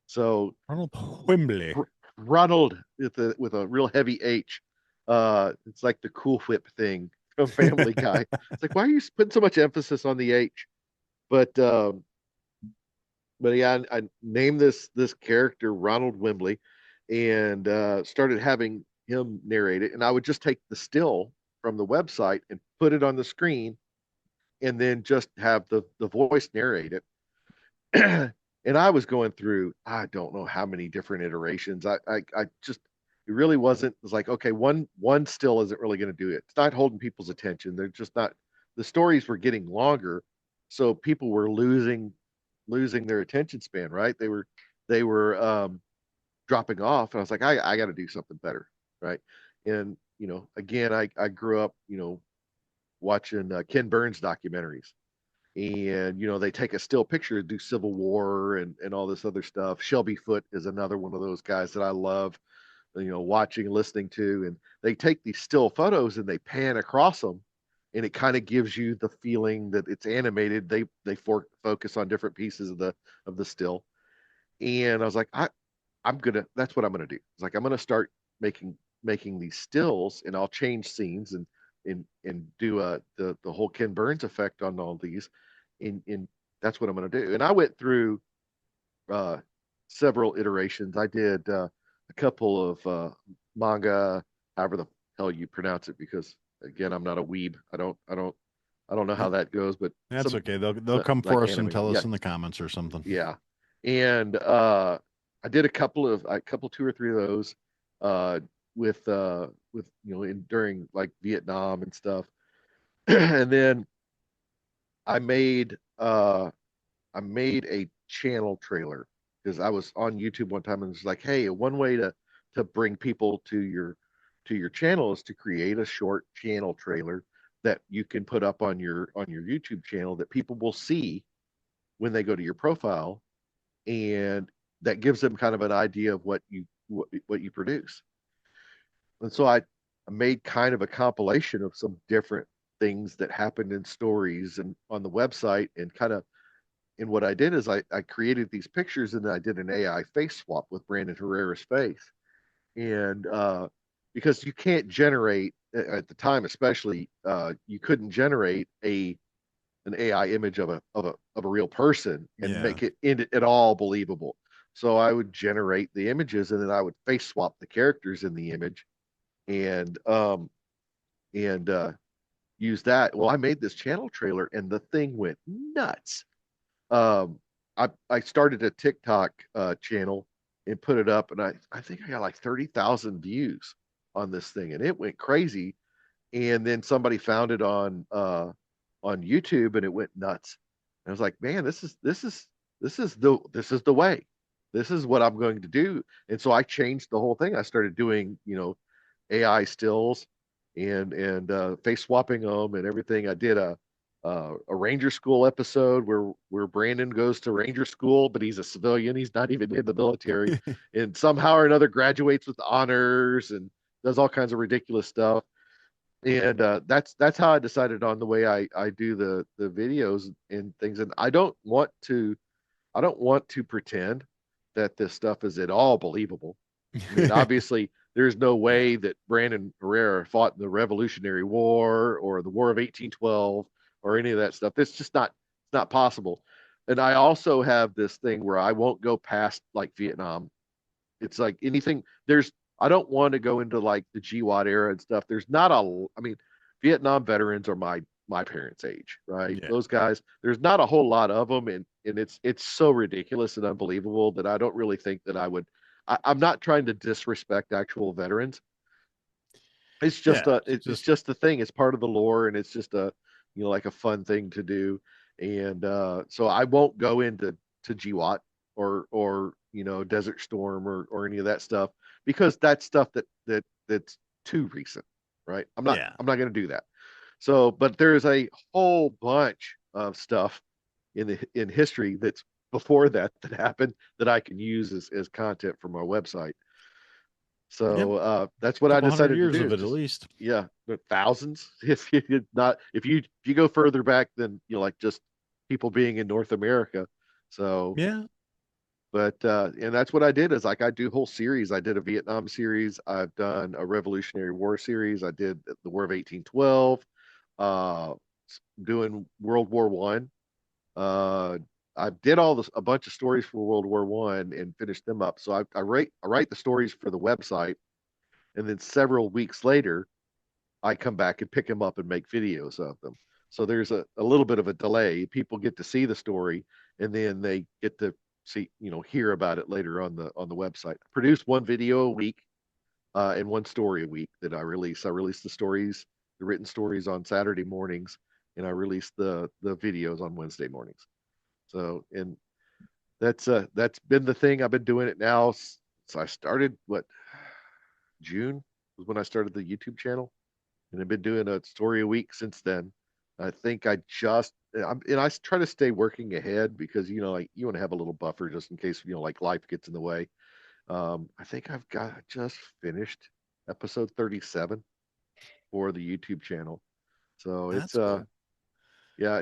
So Ronald Wimbley. Ronald with a real heavy H. It's like the Cool Whip thing from Family Guy. It's like, why are you putting so much emphasis on the H? But yeah, I named this character Ronald Wimbley, and started having him narrate it. And I would just take the still from the website and put it on the screen, and then just have the voice narrate it. And I was going through, I don't know how many different iterations. I just, it really wasn't. It was like, okay, one still isn't really going to do it. It's not holding people's attention. They're just not. The stories were getting longer, so people were losing their attention span. Right? They were dropping off, and I was like, I got to do something better. Right? And again, I grew up, watching Ken Burns documentaries, and they take a still picture, do Civil War and all this other stuff. Shelby Foote is another one of those guys that I love, watching and listening to. And they take these still photos and they pan across them, and it kind of gives you the feeling that it's animated. They focus on different pieces of the still. And I was like, I'm gonna that's what I'm gonna do. It's like, I'm gonna start making these stills, and I'll change scenes and do the whole Ken Burns effect on all these. And that's what I'm gonna do. And I went through uh several iterations. I did a couple of manga, however the hell you pronounce it, because again, I'm not a weeb. I don't know how that goes, but That's some okay. They'll come like for us and anime. tell Yeah, us in the comments or something. yeah. And I did a couple, two or three of those, uh, with during like Vietnam and stuff. And then I made uh, I made a channel trailer, because I was on YouTube one time and was like, hey, one way to bring people to your channel is to create a short channel trailer that you can put up on your YouTube channel that people will see when they go to your profile, and that gives them kind of an idea of what you produce. And so I made kind of a compilation of some different things that happened in stories and on the website, and kind of, and what I did is I created these pictures, and then I did an AI face swap with Brandon Herrera's face. And because you can't generate at the time, especially, you couldn't generate an AI image of a real person and Yeah. make it at all believable. So I would generate the images, and then I would face swap the characters in the image, and use that. Well, I made this channel trailer, and the thing went nuts. Um, I started a TikTok channel and put it up, and I think I got like 30,000 views on this thing, and it went crazy. And then somebody found it on YouTube, and it went nuts. And I was like, man, this is the way. This is what I'm going to do. And so I changed the whole thing. I started doing, AI stills and face swapping them and everything. I did a Ranger School episode where Brandon goes to Ranger School, but he's a civilian. He's not even in the military, and somehow or another graduates with honors and does all kinds of ridiculous stuff. And that's how I decided on the way I do the videos and things. And I don't want to pretend that this stuff is at all believable. I mean, obviously, there's no Yeah. way that Brandon Herrera fought in the Revolutionary War or the War of 1812 or any of that stuff. It's just not possible. And I also have this thing where I won't go past like Vietnam. It's like anything. I don't want to go into like the GWAT era and stuff. There's not a. I mean, Vietnam veterans are my parents' age, right? Yeah. Those guys. There's not a whole lot of them, and it's so ridiculous and unbelievable that I don't really think that I would. I'm not trying to disrespect actual veterans. It's Yeah. just a It's it's just just the thing. It's part of the lore, and it's just a like a fun thing to do. And so I won't go into GWAT or Desert Storm or any of that stuff, because that's stuff that's too recent, right? I'm not yeah. I'm not going to do that. So, but there's a whole bunch of stuff in history that's before that happened that I can use as content for my website. Yep. So that's what I Couple hundred decided to years do. of Is it at just least. yeah, thousands. If you not if you go further back than like just people being in North America. So, Yeah. but and that's what I did is like I do whole series. I did a Vietnam series. I've done a Revolutionary War series. I did the War of 1812. Uh, doing World War One. I did all this a bunch of stories for World War One and finished them up. So I write the stories for the website, and then several weeks later, I come back and pick them up and make videos of them. So there's a little bit of a delay. People get to see the story, and then they get to see, hear about it later on the website. I produce one video a week, and one story a week that I release. I release the stories, the written stories on Saturday mornings, and I release the videos on Wednesday mornings. So, and that's been the thing. I've been doing it now. So I started June was when I started the YouTube channel, and I've been doing a story a week since then. I think and I try to stay working ahead because like you want to have a little buffer just in case like life gets in the way. I think I've got just finished episode 37 for the YouTube channel. So it's That's cool. yeah,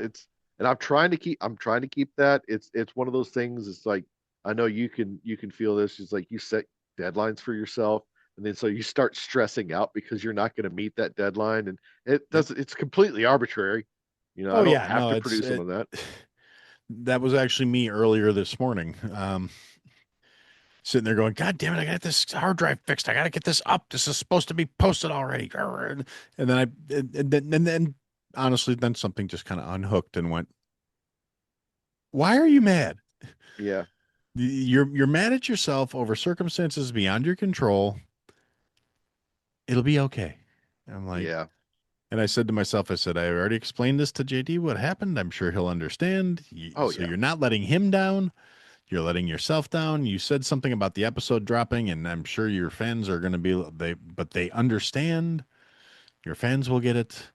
and I'm trying to keep that. It's one of those things. It's like I know you can feel this. It's like you set deadlines for yourself, and then so you start stressing out because you're not going to meet that deadline, and Yep. it's completely arbitrary. I Oh don't yeah, have no, to produce them on that. that was actually me earlier this morning. Sitting there going, God damn it, I got this hard drive fixed. I got to get this up. This is supposed to be posted already. And then and then honestly, then something just kind of unhooked and went, why are you mad? Yeah. You're mad at yourself over circumstances beyond your control. It'll be okay. I'm like, Yeah. and I said to myself, I said, I already explained this to JD what happened. I'm sure he'll understand. Oh So yeah. you're not letting him down. You're letting yourself down. You said something about the episode dropping, and I'm sure your fans are going to be but they understand. Your fans will get it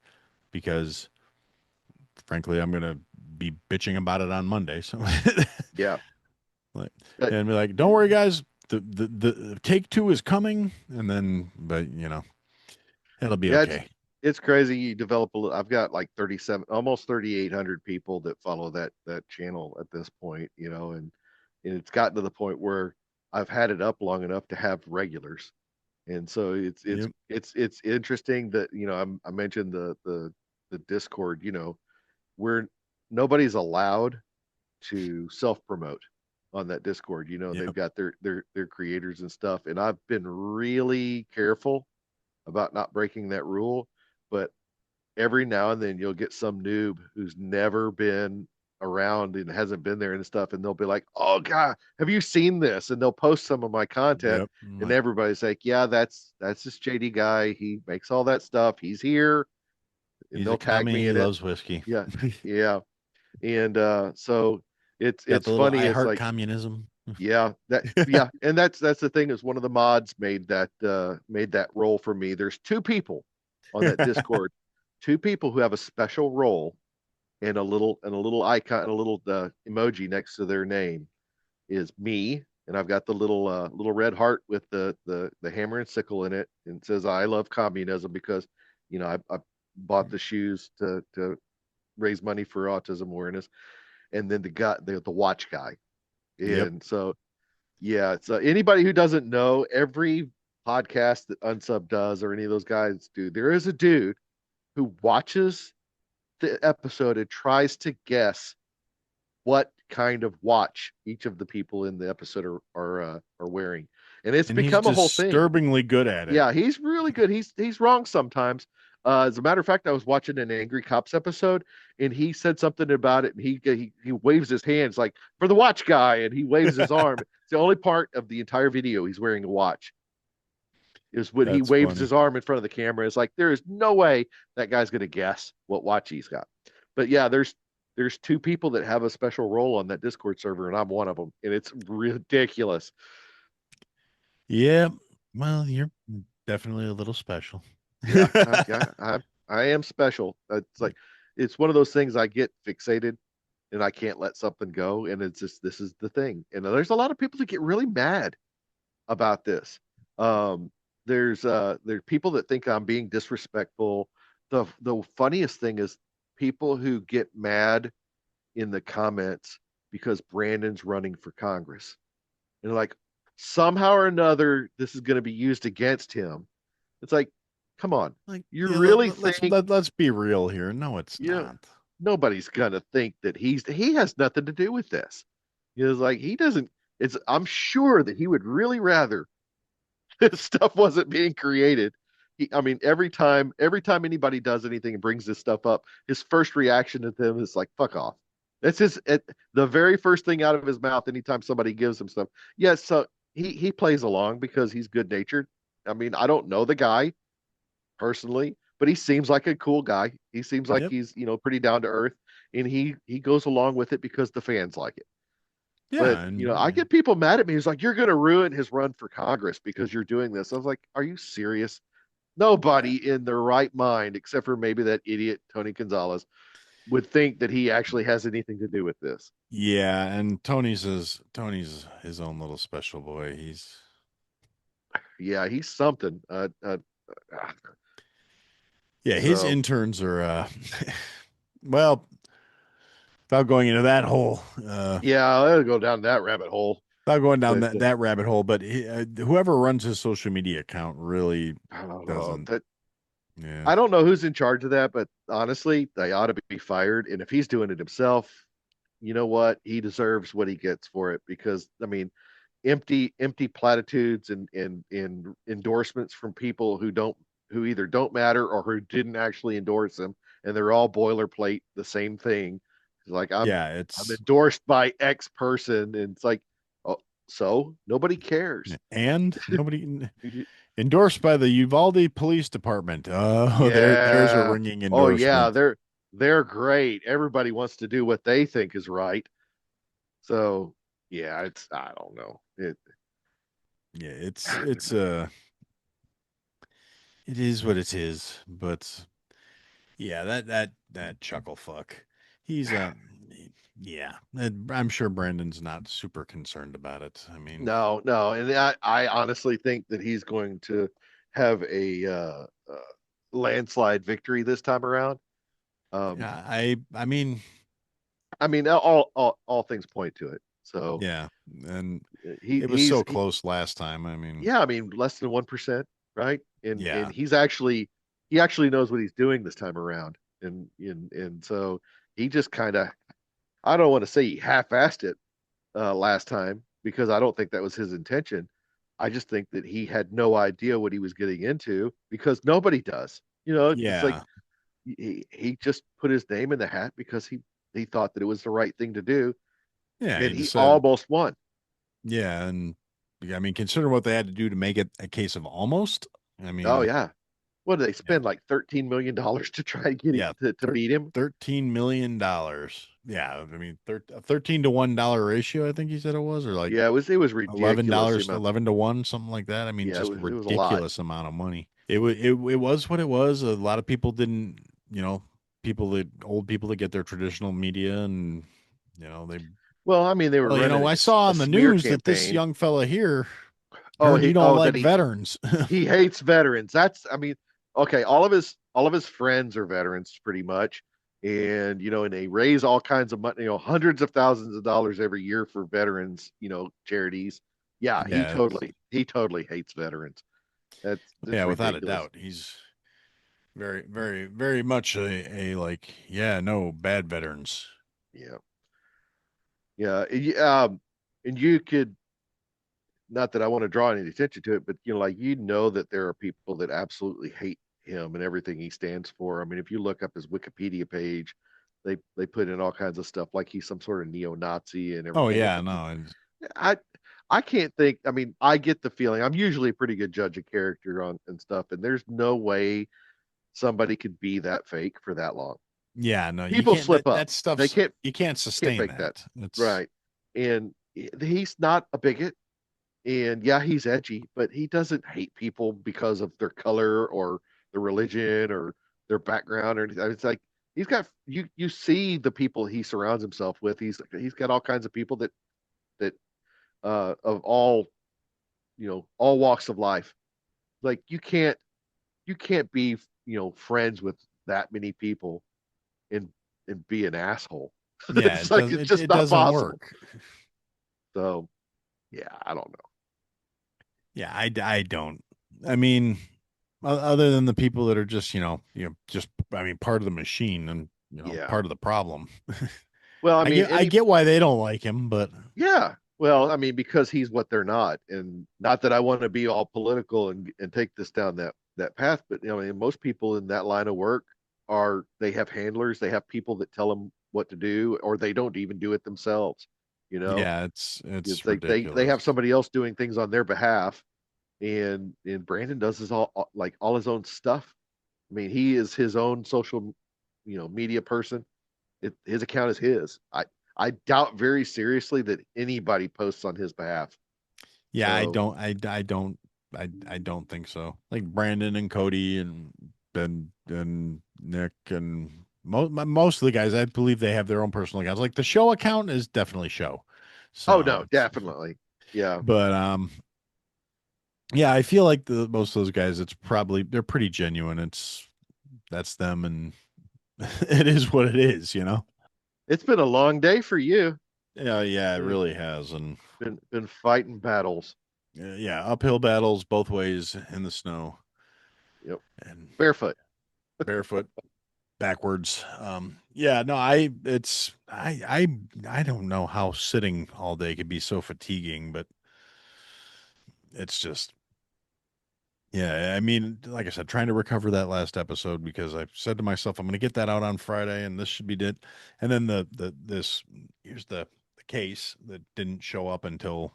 because, frankly, I'm going to be bitching about it on Monday. So, Yeah. like, But and be like, don't worry, guys. The take two is coming, and then, but it'll be yeah, it's okay. it's crazy. You develop I've got like 37, almost 3,800 people that follow that channel at this point, and it's gotten to the point where I've had it up long enough to have regulars. And so Yep. it's interesting that I mentioned the Discord, where nobody's allowed to self promote on that Discord. They've Yep. got their creators and stuff, and I've been really careful about not breaking that rule. But every now and then you'll get some noob who's never been around and hasn't been there and stuff, and they'll be like, "Oh God, have you seen this?" And they'll post some of my content, Yep. I'm and like, everybody's like, "Yeah, that's this JD guy. He makes all that stuff. He's here," and he's a they'll tag commie. me He in it. loves whiskey. Yeah, yeah, and so it's Got it's the little funny. I It's heart like, communism. yeah, and that's the thing is one of the mods made that role for me. There's two people on that Discord, two people who have a special role and a little icon and a little emoji next to their name is me, and I've got the little red heart with the hammer and sickle in it, and it says I love communism because I bought the shoes to raise money for autism awareness, and then the watch guy, Yep. and so yeah, so anybody who doesn't know, every podcast that Unsub does or any of those guys do, there is a dude who watches the episode and tries to guess what kind of watch each of the people in the episode are wearing, and it's And he's become a whole thing. disturbingly good at it. Yeah, he's really good. He's wrong sometimes. As a matter of fact, I was watching an Angry Cops episode, and he said something about it, and he waves his hands like for the watch guy, and he waves his arm. It's the only part of the entire video he's wearing a watch is when he That's waves funny. his arm in front of the camera. It's like there is no way that guy's going to guess what watch he's got. But yeah, there's two people that have a special role on that Discord server, and I'm one of them, and it's ridiculous. Yeah. Well, you're definitely a little special. Yeah, I am special. It's like it's one of those things I get fixated and I can't let something go, and it's just this is the thing. And there's a lot of people that get really mad about this. Um, there's people that think I'm being disrespectful. The funniest thing is people who get mad in the comments because Brandon's running for Congress. And like somehow or another this is going to be used against him. It's like, come on. Like, You yeah, really let's think, let's be real here. No, it's you know, not. nobody's going to think that he has nothing to do with this. It's like he doesn't it's I'm sure that he would really rather this stuff wasn't being created. I mean, every time anybody does anything and brings this stuff up, his first reaction to them is like, "Fuck off." That's the very first thing out of his mouth anytime somebody gives him stuff. Yes, so he plays along because he's good natured. I mean, I don't know the guy personally, but he seems like a cool guy. He seems like Yep. he's pretty down to earth, and he goes along with it because the fans like it. But Yeah, I get people mad at me. He's like, "You're going to ruin his run for Congress because you're doing this." I was like, "Are you serious?" yeah, Nobody in their right mind, except for maybe that idiot Tony Gonzalez, would think that he actually has anything to do with this. yeah. And Tony's his own little special boy. He's Yeah, he's something. yeah, his So interns are well, without going into that hole, yeah, I'll go down that rabbit hole. without going down But that rabbit hole, but whoever runs his social media account really I don't know doesn't. that. Yeah. I don't know who's in charge of that, but honestly, they ought to be fired. And if he's doing it himself, you know what? He deserves what he gets for it because I mean, empty platitudes and endorsements from people who either don't matter or who didn't actually endorse them, and they're all boilerplate the same thing. It's like Yeah, I'm it's endorsed by X person, and it's like, oh, so nobody cares. and nobody endorsed by the Uvalde Police Department. Oh, there's a Yeah. ringing Oh yeah, endorsement. they're great. Everybody wants to do what they think is right. So yeah, it's I don't know. Yeah, it is what it is, but yeah, that chuckle fuck. He's yeah, I'm sure Brandon's not super concerned about it. I mean, No, no, and I honestly think that he's going to have a landslide victory this time around. Um, yeah, I mean, I mean, all things point to it. So yeah, and he it was he's so close last time. I mean, yeah, I mean less than 1%, right? And yeah, he actually knows what he's doing this time around, and so he just kind of I don't want to say he half-assed it last time because I don't think that was his intention. I just think that he had no idea what he was getting into because nobody does. It's like yeah, he just put his name in the hat because he thought that it was the right thing to do, yeah. and He he decided, almost won. yeah, and yeah, I mean, consider what they had to do to make it a case of almost. I Oh mean, yeah, what did they yeah, spend like $13 million to try to get him yeah, to beat him? $13 million. Yeah, I mean, a 13 to $1 ratio. I think he said it was, or like Yeah, it was eleven ridiculous the dollars, amount. 11 to 1, something like that. I mean, Yeah, it just was it was a lot. ridiculous amount of money. It was what it was. A lot of people didn't, you know, old people that get their traditional media, and they Well, I mean, they were well, running I saw a on the smear news that this campaign. young fella here Oh, heard you he don't oh like that veterans. he hates veterans. That's I mean, okay, all of his friends are veterans pretty much. And and they raise all kinds of money, hundreds of thousands of dollars every year for veterans, charities. Yeah, he Yeah, totally he totally hates veterans. That's yeah, without a ridiculous. doubt, he's very, very, very much a like, yeah, no, bad veterans. Yeah. Yeah, and you could, not that I want to draw any attention to it, but like that there are people that absolutely hate him and everything he stands for. I mean, if you look up his Wikipedia page, they put in all kinds of stuff like he's some sort of neo-Nazi and Oh everything. It's yeah, like no, and I I can't think. I mean, I get the feeling. I'm usually a pretty good judge of character on and stuff, and there's no way somebody could be that fake for that long. yeah, no, you People can't. slip up. That They stuff's you can't can't sustain fake that, that. It's right? And he's not a bigot. And yeah, he's edgy, but he doesn't hate people because of their color or their religion or their background or anything. It's like you see the people he surrounds himself with. He's got all kinds of people that of all, all walks of life. Like you can't be, friends with that many people and be an asshole. Yeah, It's it like doesn't it's just it not doesn't possible. work. So yeah, I don't know. Yeah, I don't. I mean, other than the people that are just, just I mean, part of the machine and, Yeah. part of the problem. Well, I I mean, I get why they don't like him, but yeah. Well, I mean, because he's what they're not, and not that I want to be all political and take this down that path, but most people in that line of work they have handlers, they have people that tell them what to do, or they don't even do it themselves. You know, yeah, it's it's like they ridiculous. have somebody else doing things on their behalf, and Brandon does his like all his own stuff. I mean, he is his own social, media person. His account is his. I doubt very seriously that anybody posts on his behalf. Yeah, So I don't think so. Like Brandon and Cody and Ben and Nick and most of the guys, I believe they have their own personal accounts. Like the show account is definitely show. oh So no, definitely. Yeah. but yeah, I feel like the most of those guys, it's probably they're pretty genuine. That's them, and it is what it is. It's been a long day for you. Yeah, yeah, it Been really has, and been fighting battles. yeah, uphill battles both ways in the snow Yep. and Barefoot. barefoot backwards. Yeah, no, I don't know how sitting all day could be so fatiguing, but it's just yeah, I mean, like I said, trying to recover that last episode because I said to myself, I'm going to get that out on Friday, and this should be it. And then this here's the case that didn't show up until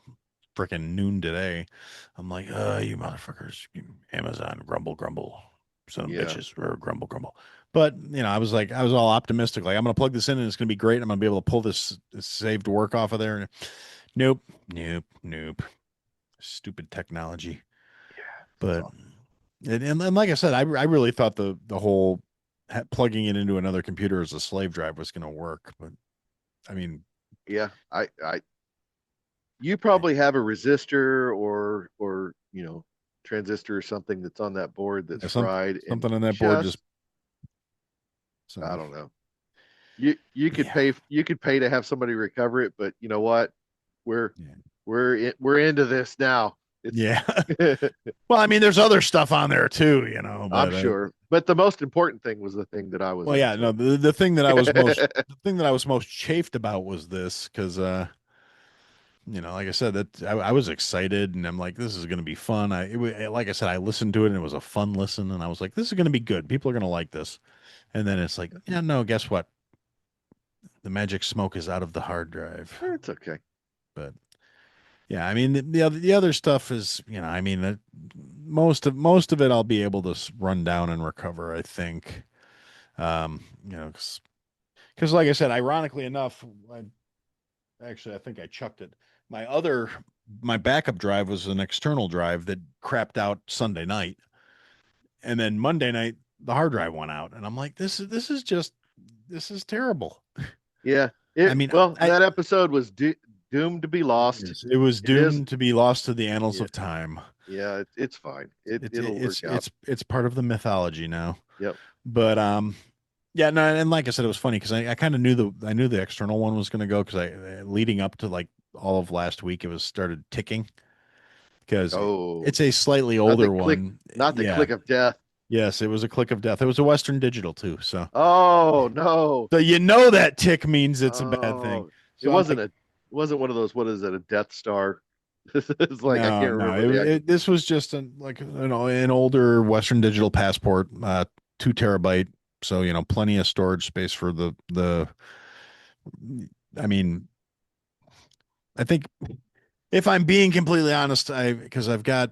freaking noon today. I'm like, you motherfuckers, you Amazon, grumble, grumble, son of Yeah. bitches, or grumble, grumble. But I was like, I was all optimistic, like I'm going to plug this in and it's going to be great. I'm going to be able to pull this saved work off of there. And nope, nope, nope. Stupid technology. It's But all, and like I said, I really thought the whole plugging it into another computer as a slave drive was going to work, but I mean, yeah. I you probably have a resistor or transistor or something that's on that board that's yeah, fried and something on that board just just I so don't know. You could yeah, pay to have somebody recover it, but you know what? We're yeah, we're into this now. It's yeah. Well, I mean, there's other stuff on there too, I'm but sure. But the most important thing was the thing that I was well, yeah, no, into. the thing that I was most chafed about was this because like I said, that I was excited and I'm like, this is going to be fun. Like I said, I listened to it and it was a fun listen, and I was like, this is going to be good. People are going to like this. And then it's like, yeah, no, guess what? The magic smoke is out of the hard drive. It's okay. But yeah, I mean, the other stuff is, I mean, most of it I'll be able to run down and recover, I think. Because like I said, ironically enough, I think I chucked it. My backup drive was an external drive that crapped out Sunday night, and then Monday night the hard drive went out, and I'm like, this is terrible. Yeah. I mean, That episode was doomed to be lost. it was It is. doomed to be lost to the annals Yeah. of time. Yeah. It's fine. It's It'll it's work out. it's part of the mythology now. Yep. But yeah, no, and like I said, it was funny because I kind of knew the external one was going to go because I leading up to like all of last week it was started ticking because Oh, it's a slightly not the older click, one. not the Yeah, click of death. yes, it was a click of death. It was a Western Digital too, Oh no. so that tick means it's a bad thing. Oh, it So I'm like, wasn't one of those. What is it? A Death Star? It's like I no, can't no, remember the actual. this was just an older Western Digital passport, 2 terabyte. So plenty of storage space for the. I mean, I think if I'm being completely honest, because I've got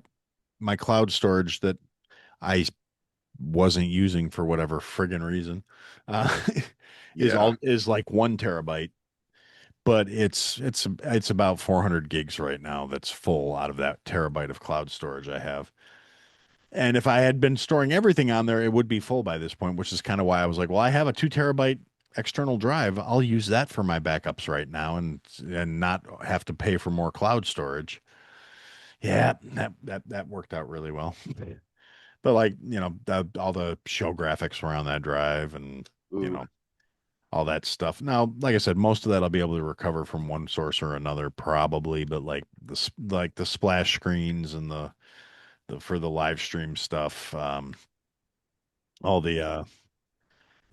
my cloud storage that I wasn't using for whatever friggin' reason, uh, Yeah. is like 1 terabyte, but it's about 400 gigs right now. That's full out of that terabyte of cloud storage I have, And if I had been storing everything on there, it would be full by this point, which is kind of why I was like, well, I have a 2 terabyte external drive. I'll use that for my backups right now and not have to pay for more cloud storage. Yeah, that worked out really well. But like, all the show graphics were on that drive and, you Ooh, know, all that stuff. Now, like I said, most of that I'll be able to recover from one source or another probably, but like the splash screens and the for the live stream stuff, all the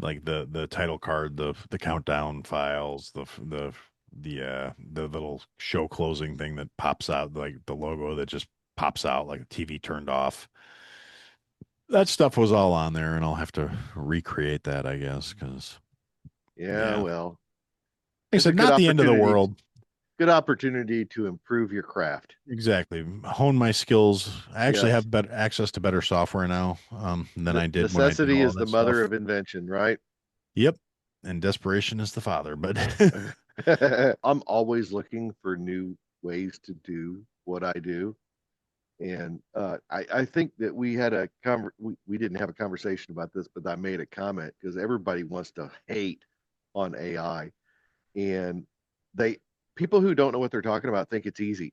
like the title card, the countdown files, the little show closing thing that pops out, like the logo that just pops out like a TV turned off. That stuff was all on there, and I'll have to recreate that, I guess, because yeah. yeah, like Well, I it's a said, not the end of the world. good opportunity to improve your craft. Exactly. Hone my skills. I actually Yes. have better access to better software now, than I did when I did Necessity all is the that mother stuff. of invention, right? Yep. And desperation is the father, but I'm always looking for new ways to do what I do. And I think that we didn't have a conversation about this, but I made a comment because everybody wants to hate on AI. And they people who don't know what they're talking about think it's easy,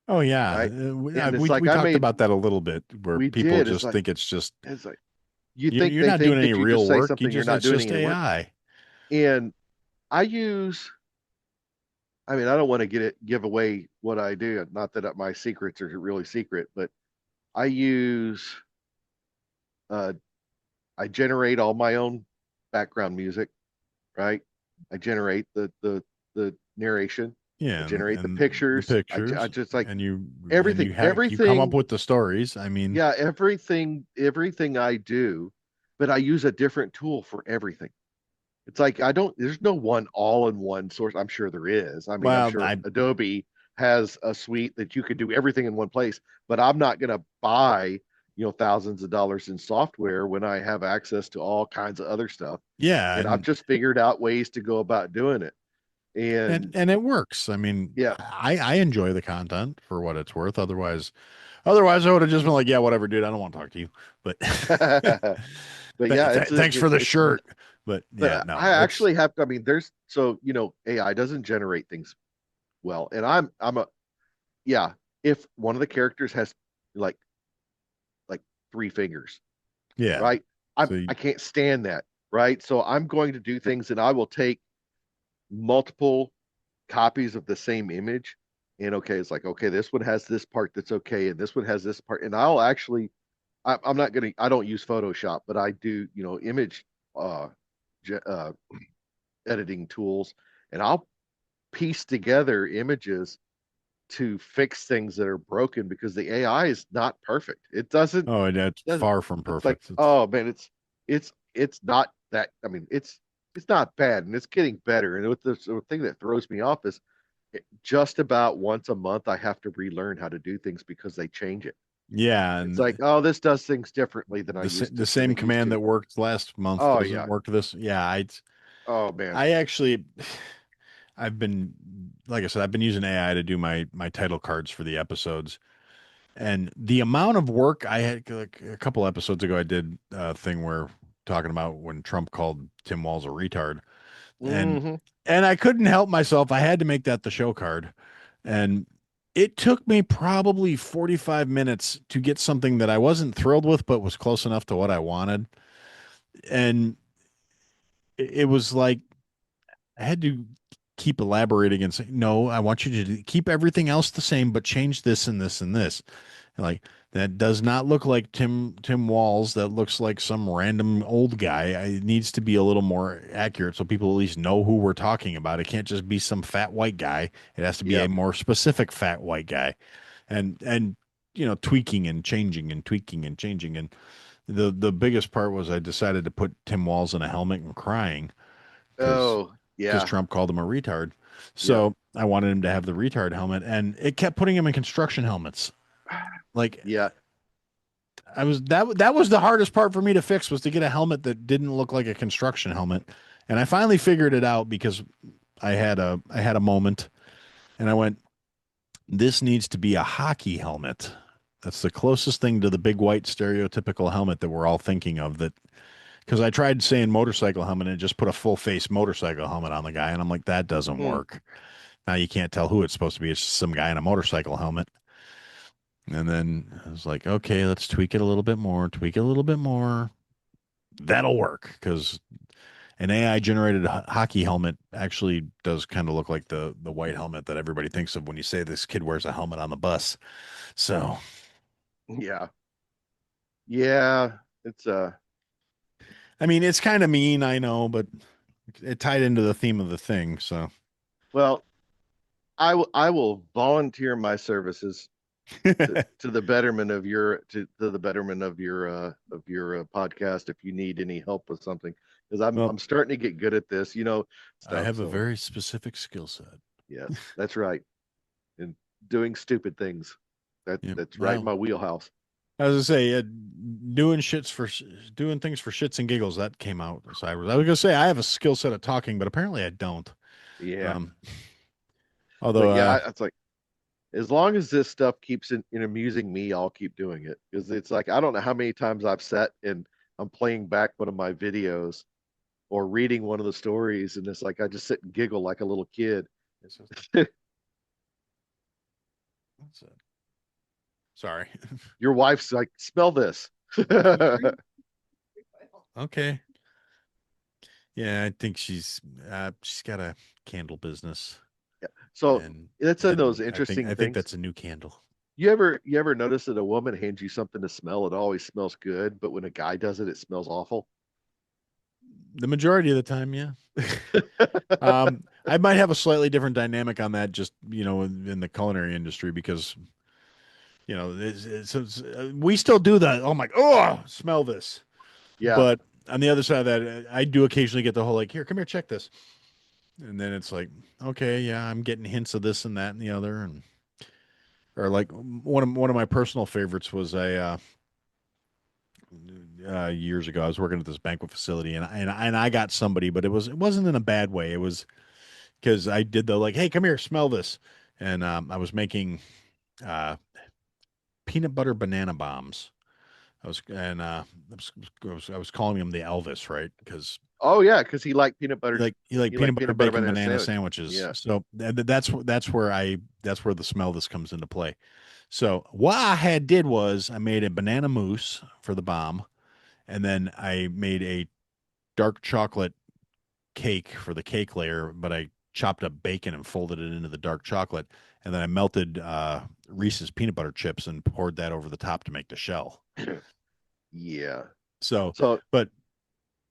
oh yeah, right? And it's we like talked about that a little bit, where we people did. just think it's just It's like you you're think you're they not think doing any that you just real say work. You something, you're just not it's doing just any work. AI. And I use, I mean, I don't want to give away what I do. Not that my secrets are really secret, but I use, uh, I generate all my own background music, right? I generate the narration. I Yeah, generate the and the pictures. I pictures, just like and everything, you come up everything. with the stories. I mean, Yeah, everything I do, but I use a different tool for everything. It's like there's no one all-in-one source. I'm sure there is. I mean, I'm well, sure I Adobe has a suite that you could do everything in one place, but I'm not going to buy, thousands of dollars in software when I have access to all kinds of other stuff. yeah, And I've just figured out ways to go about doing it. And and it works. I mean, yeah. I enjoy the content for what it's worth. Otherwise, I would have just been like, yeah, whatever, dude. I don't want to talk to you. But But yeah, thanks for the it's shirt. But but yeah, I no, it's actually have, I mean, there's so, AI doesn't generate things well. And I'm a yeah, if one of the characters has like like three fingers, yeah. right? So I can't stand that, right? So I'm going to do things and I will take multiple copies of the same image and okay, it's like okay, this one has this part that's okay and this one has this part and I'll actually I'm not gonna I don't use Photoshop, but I do, image uh, uh editing tools and I'll piece together images to fix things that are broken because the AI is not perfect. It oh, and that's doesn't far from it's like, perfect. It's oh man, it's not that I mean, it's not bad and it's getting better. And with the thing that throws me off is just about once a month I have to relearn how to do things because they change it. yeah, It's and like, oh, this does things differently than the than same it used command to. that worked last month Oh doesn't yeah. work this. Yeah, Oh man. I actually I've been like I said, I've been using AI to do my title cards for the episodes. And the amount of work I had, like a couple episodes ago, I did a thing where talking about when Trump called Tim Walz a retard, and Hmm. I couldn't help myself. I had to make that the show card, and it took me probably 45 minutes to get something that I wasn't thrilled with, but was close enough to what I wanted. And it was like I had to keep elaborating and say, no, I want you to keep everything else the same, but change this and this and this. Like that does not look like Tim Walls. That looks like some random old guy. It needs to be a little more accurate so people at least know who we're talking about. It can't just be some fat white guy. It has to be a Yep. more specific fat white guy. And tweaking and changing and tweaking and changing. And the biggest part was I decided to put Tim Walls in a helmet and crying because Oh yeah. Trump called him a retard. Yep. So I wanted him to have the retard helmet, and it kept putting him in construction helmets. Like Yeah. I was that was the hardest part for me to fix, was to get a helmet that didn't look like a construction helmet. And I finally figured it out because I had a moment and I went, this needs to be a hockey helmet. That's the closest thing to the big white stereotypical helmet that we're all thinking of. That because I tried saying motorcycle helmet and just put a full face motorcycle helmet on the guy, and I'm like, that doesn't Hmm. work. Now you can't tell who it's supposed to be. It's just some guy in a motorcycle helmet. And then I was like, okay, let's tweak it a little bit more, tweak it a little bit more. That'll work because an AI generated hockey helmet actually does kind of look like the white helmet that everybody thinks of when you say this kid wears a helmet on the bus. So, Yeah. Yeah. It's I mean, it's kind of mean, I know, but it tied into the theme of the thing. So, well, I will volunteer my services to the betterment of your to the betterment of your podcast if you need any help with something because well, I'm starting to get good at this, I stuff. have a So very specific skill set. yes, that's right. And doing stupid things. Yep. That's right in Well, my wheelhouse. as I say, doing things for shits and giggles that came out. So I was gonna say I have a skill set of talking, but apparently I don't. Yeah. Um, But although, yeah, it's like as long as this stuff keeps it amusing me, I'll keep doing it because it's like I don't know how many times I've sat and I'm playing back one of my videos or reading one of the stories, and it's like I just sit and giggle like a little kid. what's that? Sorry. Your wife's like, smell this. Okay. Yeah, I think she's got a candle business, So and it's in those I interesting think things. that's a new candle. You ever notice that a woman hands you something to smell, it always smells good, but when a guy does it, it smells awful? The majority of the time, yeah. I might have a slightly different dynamic on that, just in the culinary industry, because we still do that. Oh my, oh, smell this. Yeah. But on the other side of that, I do occasionally get the whole like, here, come here, check this, and then it's like, okay, yeah, I'm getting hints of this and that and the other, and or like one of my personal favorites was years ago. I was working at this banquet facility, and I got somebody, but it wasn't in a bad way. It was because I did the like, hey, come here, smell this, and I was making uh, peanut butter banana bombs. I was calling him the Elvis, right? Because Oh yeah, because he like he peanut liked butter peanut butter bacon banana banana sandwich. sandwiches. Yeah. So that's where the smell this comes into play. So what I had did was I made a banana mousse for the bomb, and then I made a dark chocolate cake for the cake layer, but I chopped up bacon and folded it into the dark chocolate, and then I melted Reese's peanut butter chips and poured that over the top to make the shell. Yeah. So, So but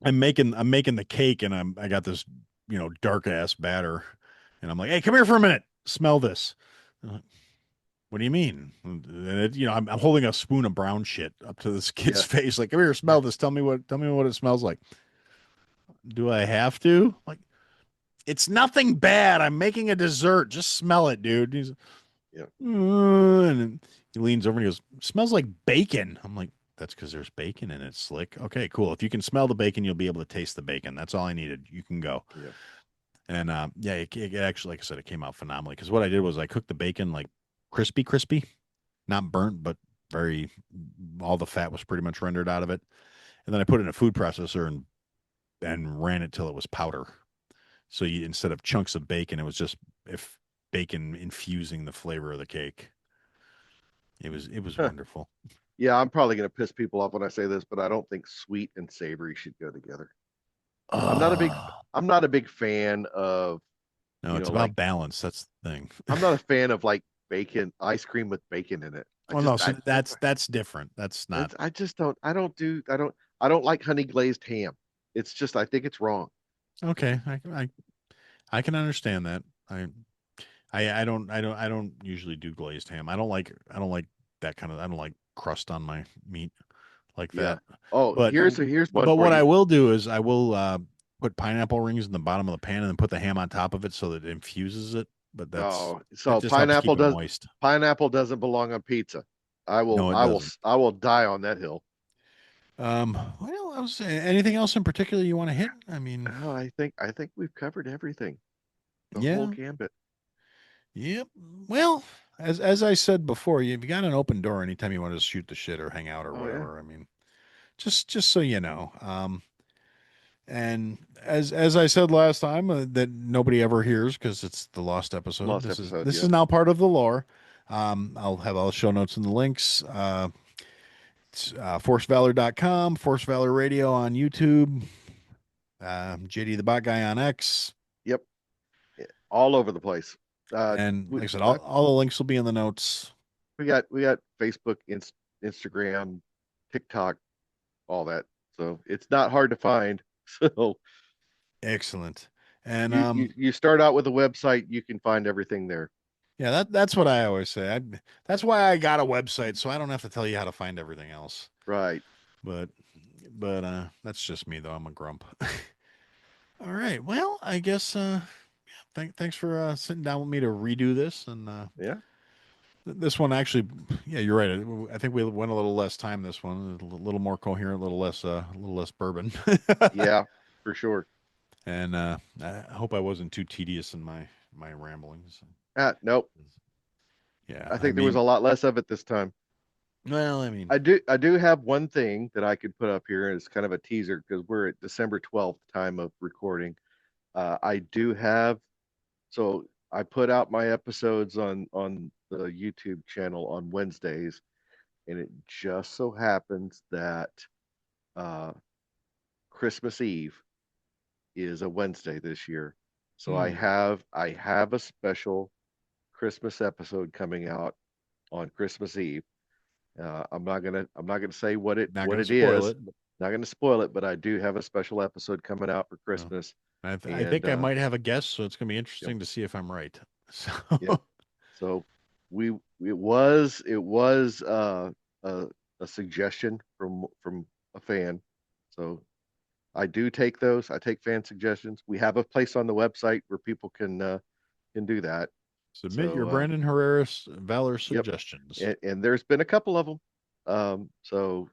I'm making the cake, and I got this dark ass batter, and I'm like, hey, come here for a minute, smell this. Like, what do you mean? And I'm holding a spoon of brown shit up to this kid's yeah. face, like, come here, smell this. Tell me what it smells like. Do I have to? Like, it's nothing bad. I'm making a dessert. Just smell it, dude. He's Yeah. and he leans over and he goes, smells like bacon. I'm like, that's because there's bacon in it, Slick. Okay, cool. If you can smell the bacon, you'll be able to taste the bacon. That's all I needed. You can go. Yeah. And yeah, it actually, like I said, it came out phenomenally. Because what I did was I cooked the bacon like crispy, not burnt, but very, all the fat was pretty much rendered out of it. And then I put it in a food processor and ran it till it was powder. So instead of chunks of bacon, it was just if bacon infusing the flavor of the cake. It was Huh. wonderful. Yeah, I'm probably gonna piss people off when I say this, but I don't think sweet and savory should go together. I'm not a big Oh I'm not a big fan of, no, it's like about balance. That's the thing. I'm not a fan of like bacon ice cream with bacon in it. I Oh no, just so that's different. That's not I just don't I don't like honey glazed ham. It's just I think it's wrong. okay. I can understand that. I don't usually do glazed ham. I don't like that kind of I don't like crust on my meat like Yeah. that. Oh, But here's one but for what I you. will do is I will put pineapple rings in the bottom of the pan and then put the ham on top of it so that it infuses it. But Oh, that so just helps keep it moist. pineapple doesn't belong on pizza. No, it doesn't. I will die on that hill. Well, I was saying, anything else in particular you want to hit? I mean, Oh, I think we've covered everything. The whole yeah, gambit. yep. Well, as I said before, you've got an open door anytime you want to shoot the shit or hang out or Oh yeah. whatever. I mean, just so you know. And as I said last time, that nobody ever hears because it's the lost episode. Lost This is episode. this is Yeah. now part of the lore. I'll have all the show notes and the links. It's forcevalor.com, Forced Valor Radio on YouTube, JD the Bot Guy on X. Yep. All over the place. And We like I said, all the links will be in the notes. we got Facebook, Instagram, TikTok, all that. So it's not hard to find. So Excellent. And you start out with a website, you can find everything there. yeah, that's what I always say. That's why I got a website, so I don't have to tell you how to find everything else. Right. But that's just me though. I'm a grump. All right. Well, I guess thanks for sitting down with me to redo this and Yeah. this one actually, yeah, you're right. I think we went a little less time this one, a little more coherent, a little less bourbon. Yeah, for sure. And I hope I wasn't too tedious in my ramblings. Nope. Yeah, I I think there was a mean, lot less of it this time. well, I mean, I do have one thing that I could put up here, and it's kind of a teaser because we're at December 12th time of recording. I do have so I put out my episodes on the YouTube channel on Wednesdays, and it just so happens that uh, Christmas Eve is a Wednesday this year. So I hmm, have I have a special Christmas episode coming out on Christmas Eve. I'm not gonna say not what gonna it spoil is. it. Not gonna spoil it, but I do have a special episode coming out for So Christmas. I And think I might have a guess, so it's gonna be yep, interesting to see if I'm right. So yep. So we it was a a suggestion from a fan. So I do take those. I take fan suggestions. We have a place on the website where people can do that. submit your So Brandon Herrera's Valor yep, suggestions. and there's been a couple of them. So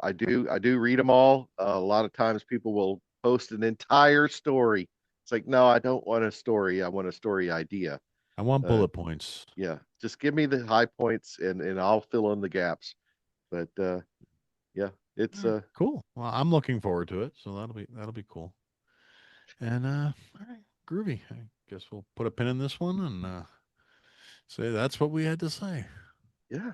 I do read them all. A lot of times people will post an entire story. It's like, no, I don't want a story. I want a story idea. I want Uh, bullet points. yeah, just give me the high points and I'll fill in the gaps. But yeah, All it's right, cool. Well, I'm looking forward to it, so that'll be cool. And all right, groovy. I guess we'll put a pin in this one and say that's what we had to say. yeah.